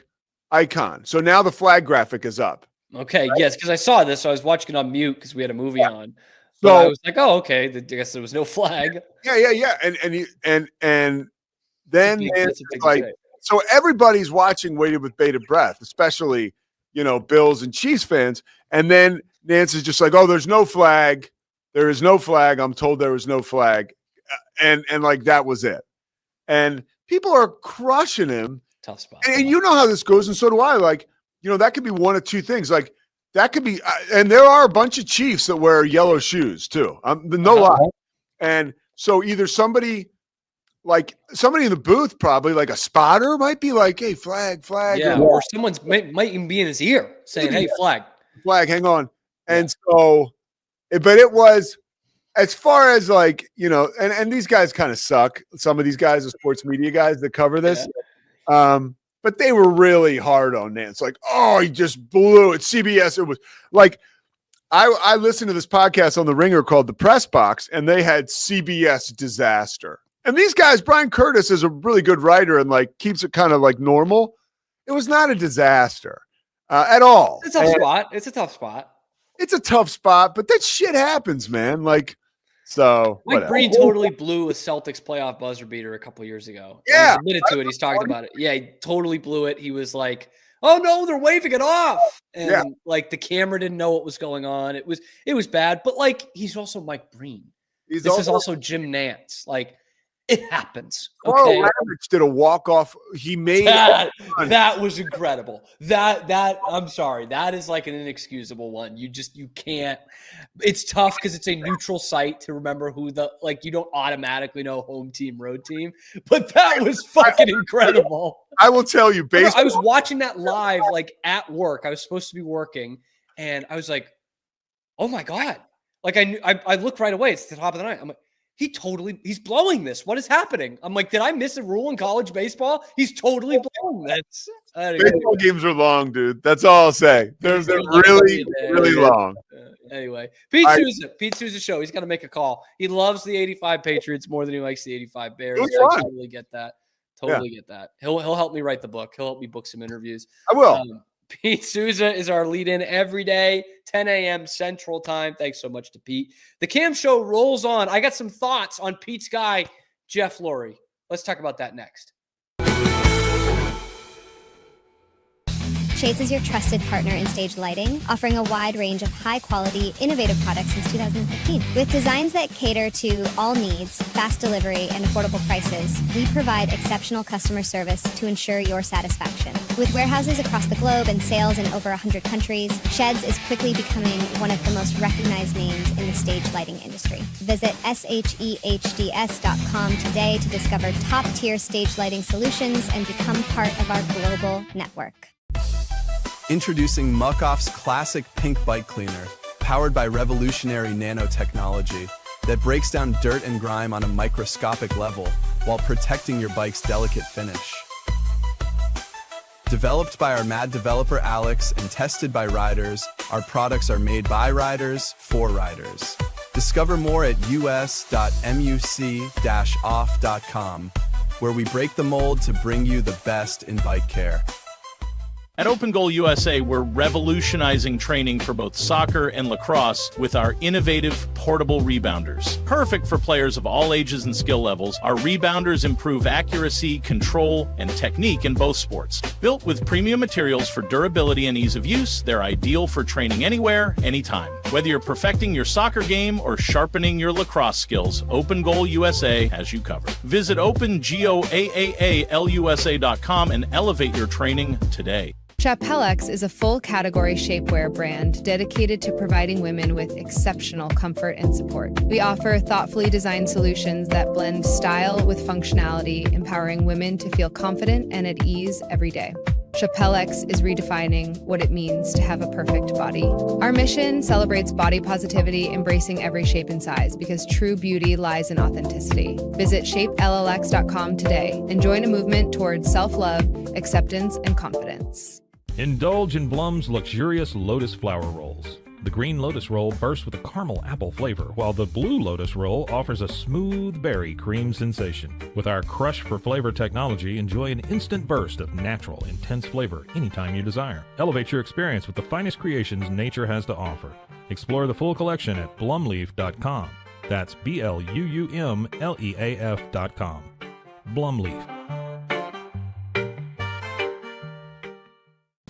icon. So now the flag graphic is up. Okay, yes, because I saw this. So I was watching it on mute because we had a movie on. So So I was like, oh, okay. I guess there was no flag. yeah. And then That's Nance a big is like, mistake. so everybody's watching waited with bated breath, especially, Bills and Chiefs fans. And then Nance is just like, oh, there's no flag. There is no flag. I'm told there was no flag. And like, that was it. And people are crushing him. Tough spot. And you know how this goes. And so do I. Like, that could be one of two things. Like, that could be, and there are a bunch of Chiefs that wear yellow shoes too. No lie. And so either somebody in the booth, probably like a spotter, might be like, "Hey, flag!" Yeah, or someone's might even be in his ear saying, "Hey, flag." Hang on. And so, but it was as far as like and these guys kind of suck. Some of these guys are sports media guys that cover this. But they were really hard on Nance. Like, oh, he just blew it. CBS, it was like, I listened to this podcast on The Ringer called The Press Box, and they had CBS disaster. And these guys, Brian Curtis is a really good writer and like keeps it kind of like normal. It was not a disaster at all. It's a tough spot. It's a tough spot. It's a tough spot, but that shit happens, man. Like, so Mike whatever. Breen totally blew a Celtics playoff buzzer beater a couple years ago. Yeah. He's admitted to it. He's talked about it. Yeah, he totally blew it. He was like, "Oh no, they're waving it off," and like the camera didn't know what was going on. It was bad. But like, he's also Mike Breen. This is also Jim Nance. Like, it happens. Okay. Ravitch did a walk-off. He made that was incredible. That I'm sorry. That is like an inexcusable one. You can't. It's tough because it's a neutral site to remember who you don't automatically know home team, road team. But that was fucking incredible. I will tell you, I was watching that live like at work. I was supposed to be working, and I was like, "Oh my god!" Like I looked right away. It's the top of the night. I'm like, he's blowing this. What is happening? I'm like, did I miss a rule in college baseball? He's totally blowing this. Baseball games are long, dude. That's all I'll say. They're really long. Anyway, Pete Souza show. He's got to make a call. He loves the 85 Patriots more than he likes the 85 Bears. I totally get that. Get that. He'll help me write the book. He'll help me book some interviews. I will. Pete Souza is our lead-in every day, 10 a.m. Central Time. Thanks so much to Pete. The Cam Show rolls on. I got some thoughts on Pete's guy, Jeff Lurie. Let's talk about that next. Shades is your trusted partner in stage lighting, offering a wide range of high-quality, innovative products since 2015. With designs that cater to all needs, fast delivery, and affordable prices, we provide exceptional customer service to ensure your satisfaction. With warehouses across the globe and sales in over 100 countries, Sheds is quickly becoming one of the most recognized names in the stage lighting industry. Visit shehds.com today to discover top-tier stage lighting solutions and become part of our global network. Introducing Muc-Off's classic pink bike cleaner, powered by revolutionary nanotechnology that breaks down dirt and grime on a microscopic level while protecting your bike's delicate finish. Developed by our mad developer Alex and tested by riders, our products are made by riders for riders. Discover more at us.muc-off.com, where we break the mold to bring you the best in bike care. At Open Goal USA, we're revolutionizing training for both soccer and lacrosse with our innovative portable rebounders. Perfect for players of all ages and skill levels, our rebounders improve accuracy, control, and technique in both sports. Built with premium materials for durability and ease of use, they're ideal for training anywhere, anytime. Whether you're perfecting your soccer game or sharpening your lacrosse skills, Open Goal USA has you covered. Visit OpenGoalUSA.com and elevate your training today. Chappellex is a full-category shapewear brand dedicated to providing women with exceptional comfort and support. We offer thoughtfully designed solutions that blend style with functionality, empowering women to feel confident and at ease every day. Chappellex is redefining what it means to have a perfect body. Our mission celebrates body positivity, embracing every shape and size, because true beauty lies in authenticity. Visit shapellx.com today and join a movement towards self-love, acceptance, and confidence. Indulge in Blum's luxurious Lotus flower rolls. The green Lotus roll bursts with a caramel apple flavor, while the blue Lotus roll offers a smooth berry cream sensation. With our Crush for Flavor technology, enjoy an instant burst of natural, intense flavor anytime you desire. Elevate your experience with the finest creations nature has to offer. Explore the full collection at blumleaf.com. That's BLUUMLEAF.com. Blumleaf.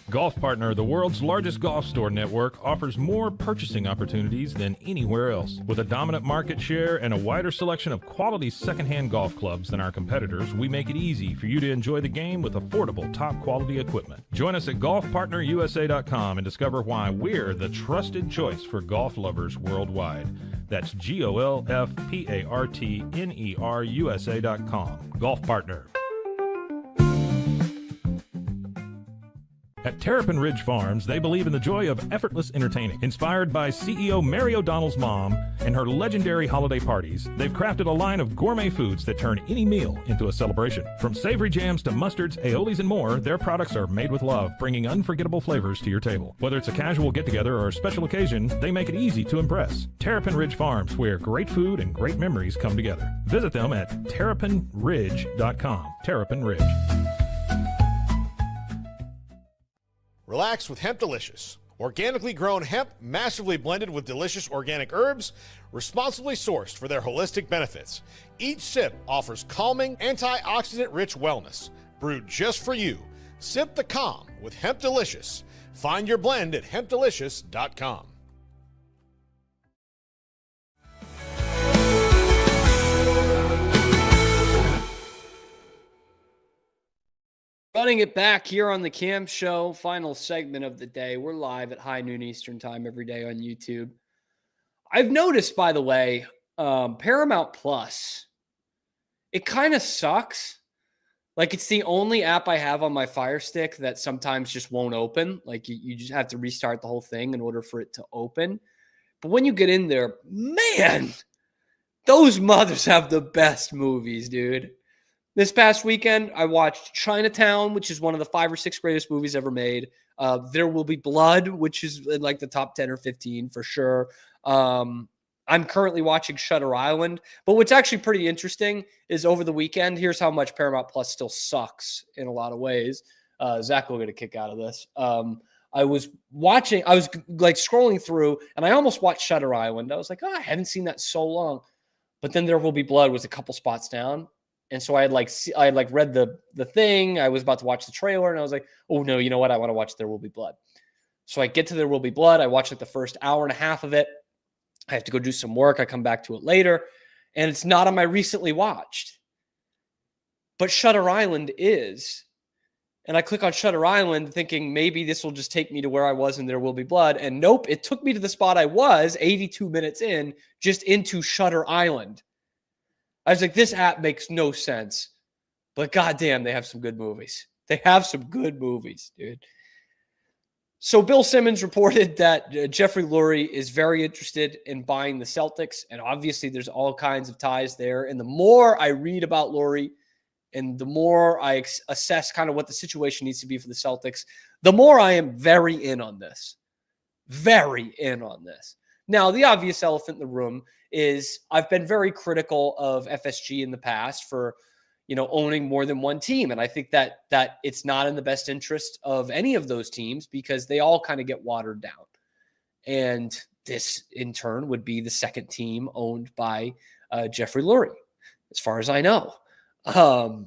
Golf Partner, the world's largest golf store network, offers more purchasing opportunities than anywhere else. With a dominant market share and a wider selection of quality secondhand golf clubs than our competitors, we make it easy for you to enjoy the game with affordable, top-quality equipment. Join us at golfpartnerusa.com and discover why we're the trusted choice for golf lovers worldwide. That's GOLFPARTNERUSA.com. Golf Partner. At Terrapin Ridge Farms, they believe in the joy of effortless entertaining. Inspired by CEO Mary O'Donnell's mom and her legendary holiday parties, they've crafted a line of gourmet foods that turn any meal into a celebration. From savory jams to mustards, aiolis, and more, their products are made with love, bringing unforgettable flavors to your table. Whether it's a casual get-together or a special occasion, they make it easy to impress. Terrapin Ridge Farms, where great food and great memories come together. Visit them at terrapinridge.com. Terrapin Ridge. Relax with Hemp Delicious. Organically grown hemp, massively blended with delicious organic herbs, responsibly sourced for their holistic benefits. Each sip offers calming, antioxidant-rich wellness. Brewed just for you. Sip the calm with Hemp Delicious. Find your blend at hempdelicious.com. Running it back here on the Cam Show, final segment of the day. We're live at high noon Eastern time every day on YouTube. I've noticed, by the way, Paramount Plus, it kind of sucks. Like, it's the only app I have on my Fire Stick that sometimes just won't open. Like, you just have to restart the whole thing in order for it to open. But when you get in there, man, those mothers have the best movies, dude. This past weekend, I watched Chinatown, which is one of the 5 or 6 greatest movies ever made. There Will Be Blood, which is in like the top 10 or 15 for sure. I'm currently watching Shutter Island. But what's actually pretty interesting is over the weekend, here's how much Paramount Plus still sucks in a lot of ways. Zach will get a kick out of this. I was like scrolling through, and I almost watched Shutter Island. I was like, I haven't seen that so long. But then There Will Be Blood was a couple spots down. And so I had read the thing. I was about to watch the trailer, and I was like, oh no, you know what? I want to watch There Will Be Blood. So I get to There Will Be Blood. I watch like the first hour and a half of it. I have to go do some work. I come back to it later, and it's not on my recently watched. But Shutter Island is. And I click on Shutter Island thinking maybe this will just take me to where I was in There Will Be Blood. And nope, it took me to the spot I was 82 minutes in, just into Shutter Island. I was like, this app makes no sense. But goddamn, they have some good movies. They have some good movies, dude. So Bill Simmons reported that Jeffrey Lurie is very interested in buying the Celtics. And obviously there's all kinds of ties there. And the more I read about Lurie and the more I assess kind of what the situation needs to be for the Celtics, the more I am very in on this. Very in on this. Now, the obvious elephant in the room is I've been very critical of FSG in the past for, owning more than one team. And I think that it's not in the best interest of any of those teams because they all kind of get watered down. And this, in turn, would be the second team owned by Jeffrey Lurie, as far as I know. And,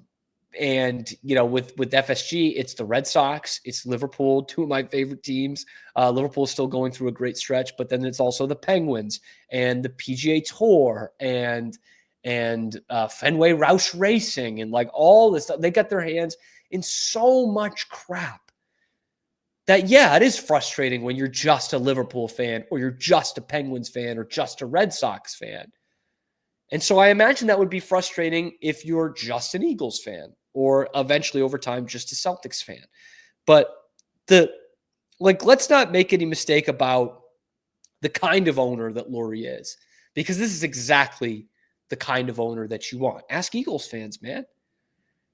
with FSG, it's the Red Sox, it's Liverpool, 2 of my favorite teams. Liverpool is still going through a great stretch, but then it's also the Penguins and the PGA Tour and Fenway Roush Racing and like all this stuff. They got their hands in so much crap that, yeah, it is frustrating when you're just a Liverpool fan or you're just a Penguins fan or just a Red Sox fan. And so I imagine that would be frustrating if you're just an Eagles fan or eventually over time just a Celtics fan. But let's not make any mistake about the kind of owner that Lurie is, because this is exactly the kind of owner that you want. Ask Eagles fans, man.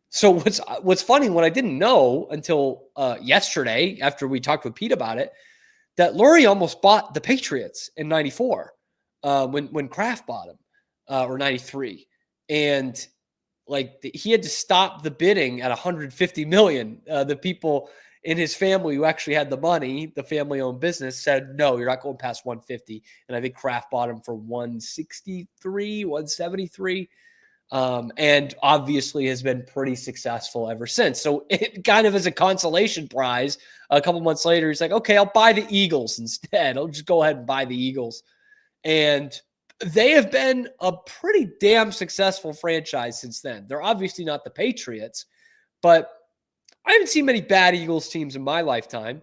So what's funny, what I didn't know until yesterday after we talked with Pete about it, that Lurie almost bought the Patriots in 94 when Kraft bought him. Or 93. And he had to stop the bidding at $150 million. The people in his family who actually had the money, the family-owned business, said, no, you're not going past 150. And I think Kraft bought him for 163, 173. And obviously has been pretty successful ever since. So it kind of as a consolation prize, a couple months later, he's like, okay, I'll buy the Eagles instead. I'll just go ahead and buy the Eagles. And they have been a pretty damn successful franchise since then. They're obviously not the Patriots, but I haven't seen many bad Eagles teams in my lifetime.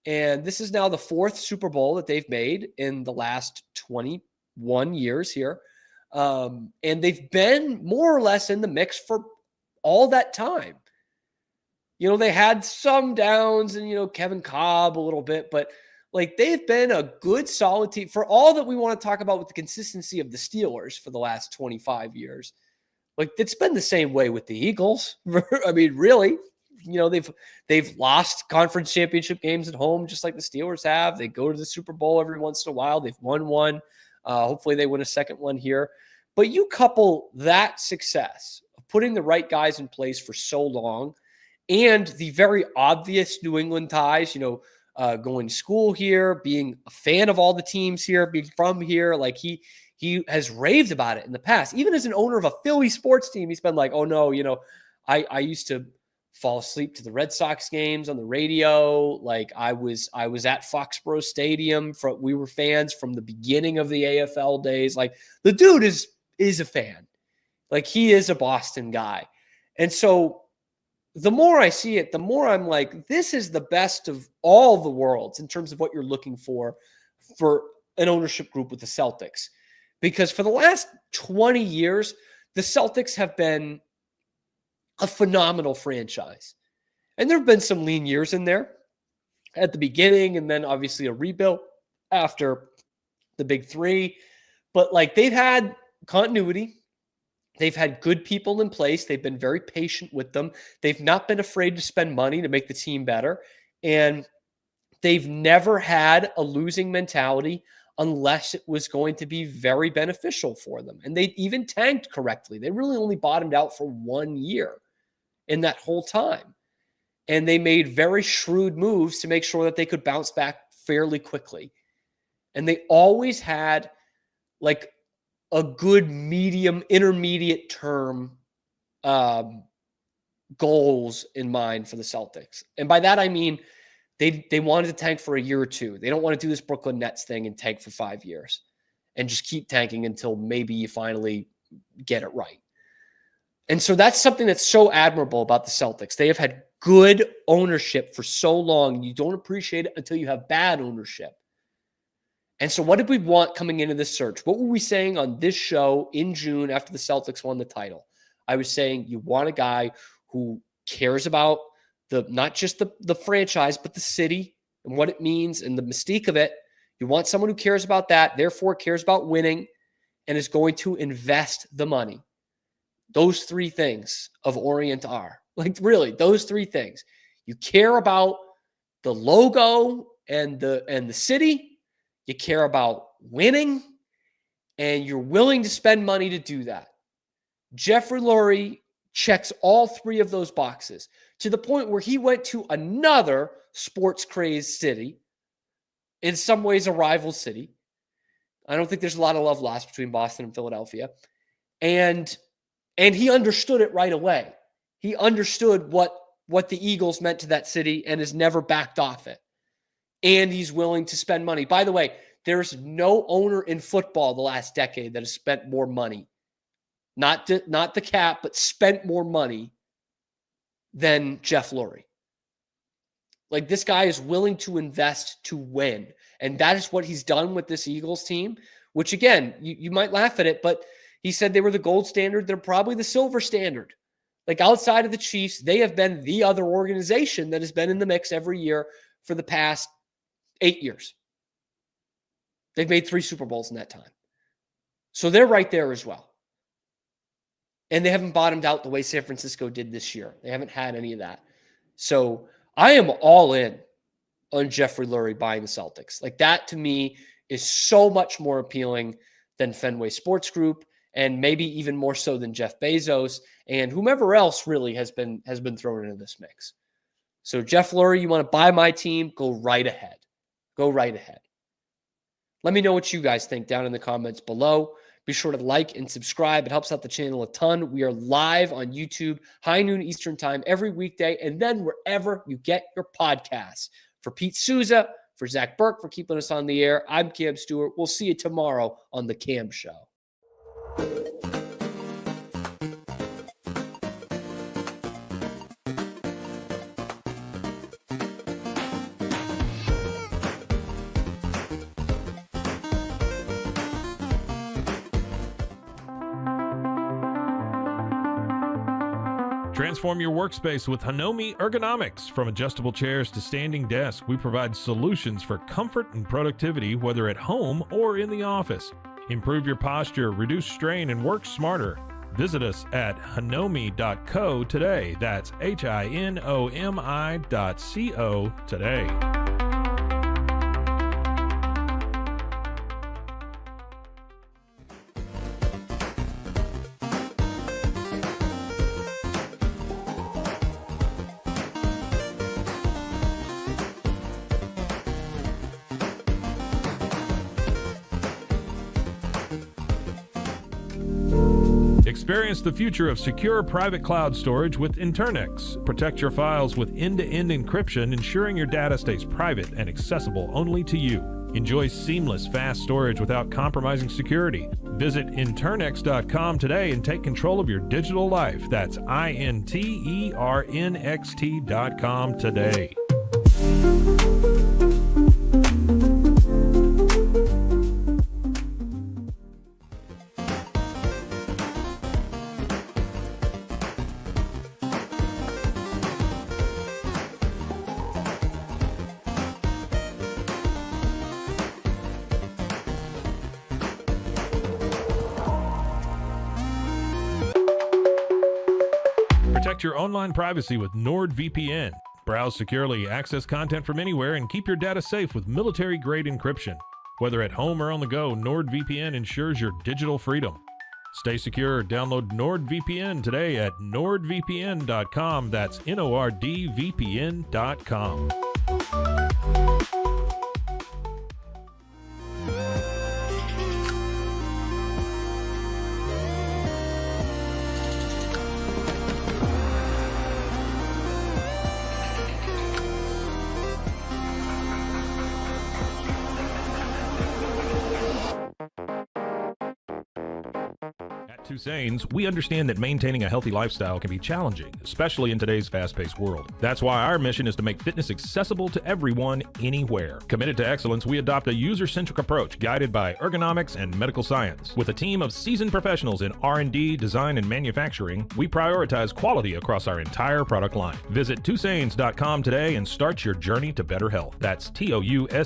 And this is now the 4th Super Bowl that they've made in the last 21 years here. And they've been more or less in the mix for all that time. They had some downs and, Kevin Cobb a little bit, but they've been a good, solid team for all that we want to talk about with the consistency of the Steelers for the last 25 years. It's been the same way with the Eagles. I mean, really, they've lost conference championship games at home, just like the Steelers have. They go to the Super Bowl every once in a while. They've won one. Hopefully they win a second one here. But you couple that success of putting the right guys in place for so long and the very obvious New England ties, going to school here, being a fan of all the teams here, being from here. He has raved about it in the past. Even as an owner of a Philly sports team, he's been like, oh no, I used to fall asleep to the Red Sox games on the radio. I was at Foxborough Stadium. We were fans from the beginning of the AFL days. The dude is a fan. He is a Boston guy. And so the more I see it, the more I'm like, this is the best of all the worlds in terms of what you're looking for an ownership group with the Celtics. Because for the last 20 years, the Celtics have been a phenomenal franchise. And there have been some lean years in there at the beginning, and then obviously a rebuild after the big three. But they've had continuity. They've had good people in place. They've been very patient with them. They've not been afraid to spend money to make the team better. And they've never had a losing mentality unless it was going to be very beneficial for them. And they even tanked correctly. They really only bottomed out for 1 year in that whole time. And they made very shrewd moves to make sure that they could bounce back fairly quickly. And they always had like a good medium, intermediate term goals in mind for the Celtics. And by that, I mean, they wanted to tank for a year or two. They don't want to do this Brooklyn Nets thing and tank for 5 years and just keep tanking until maybe you finally get it right. And so that's something that's so admirable about the Celtics. They have had good ownership for so long. You don't appreciate it until you have bad ownership. And so what did we want coming into this search? What were we saying on this show in June after the Celtics won the title? I was saying you want a guy who cares about not just the franchise, but the city and what it means and the mystique of it. You want someone who cares about that, therefore cares about winning, and is going to invest the money. Those three things of Orient are. Like, really, those three things. You care about the logo and the city. You care about winning, and you're willing to spend money to do that. Jeffrey Lurie checks all three of those boxes to the point where he went to another sports-crazed city, in some ways a rival city. I don't think there's a lot of love lost between Boston and Philadelphia. And he understood it right away. He understood what the Eagles meant to that city and has never backed off it. And he's willing to spend money. By the way, there's no owner in football the last decade that has spent more money. Not the cap, but spent more money than Jeff Lurie. Like, this guy is willing to invest to win. And that is what he's done with this Eagles team, which, again, you might laugh at it, but he said they were the gold standard. They're probably the silver standard. Like, outside of the Chiefs, they have been the other organization that has been in the mix every year for the past 8 years. They've made 3 Super Bowls in that time. So they're right there as well. And they haven't bottomed out the way San Francisco did this year. They haven't had any of that. So I am all in on Jeffrey Lurie buying the Celtics. Like, that to me is so much more appealing than Fenway Sports Group, and maybe even more so than Jeff Bezos and whomever else really has been thrown into this mix. So Jeff Lurie, you want to buy my team? Go right ahead. Go right ahead. Let me know what you guys think down in the comments below. Be sure to like and subscribe. It helps out the channel a ton. We are live on YouTube, high noon Eastern time, every weekday, and then wherever you get your podcasts. For Pete Souza, for Zach Burke, for keeping us on the air, I'm Cam Stewart. We'll see you tomorrow on The Cam Show. Transform your workspace with Hanomi Ergonomics. From adjustable chairs to standing desks, we provide solutions for comfort and productivity, whether at home or in the office. Improve your posture, reduce strain, and work smarter. Visit us at hanomi.co today. That's HINOMI.co today. Experience the future of secure private cloud storage with Internex. Protect your files with end-to-end encryption, ensuring your data stays private and accessible only to you. Enjoy seamless, fast storage without compromising security. Visit Internex.com today and take control of your digital life. That's INTERNXT.com today. Protect your online privacy with NordVPN. Browse securely, access content from anywhere, and keep your data safe with military-grade encryption. Whether at home or on the go, NordVPN ensures your digital freedom. Stay secure. Download NordVPN today at nordvpn.com. That's NORDVPN.com. Tusains, we understand that maintaining a healthy lifestyle can be challenging, especially in today's fast-paced world. That's why our mission is to make fitness accessible to everyone, anywhere. Committed to excellence, we adopt a user-centric approach guided by ergonomics and medical science. With a team of seasoned professionals in R&D, design, and manufacturing, we prioritize quality across our entire product line. Visit Tusains.com today and start your journey to better health. That's TOUSAINS.com.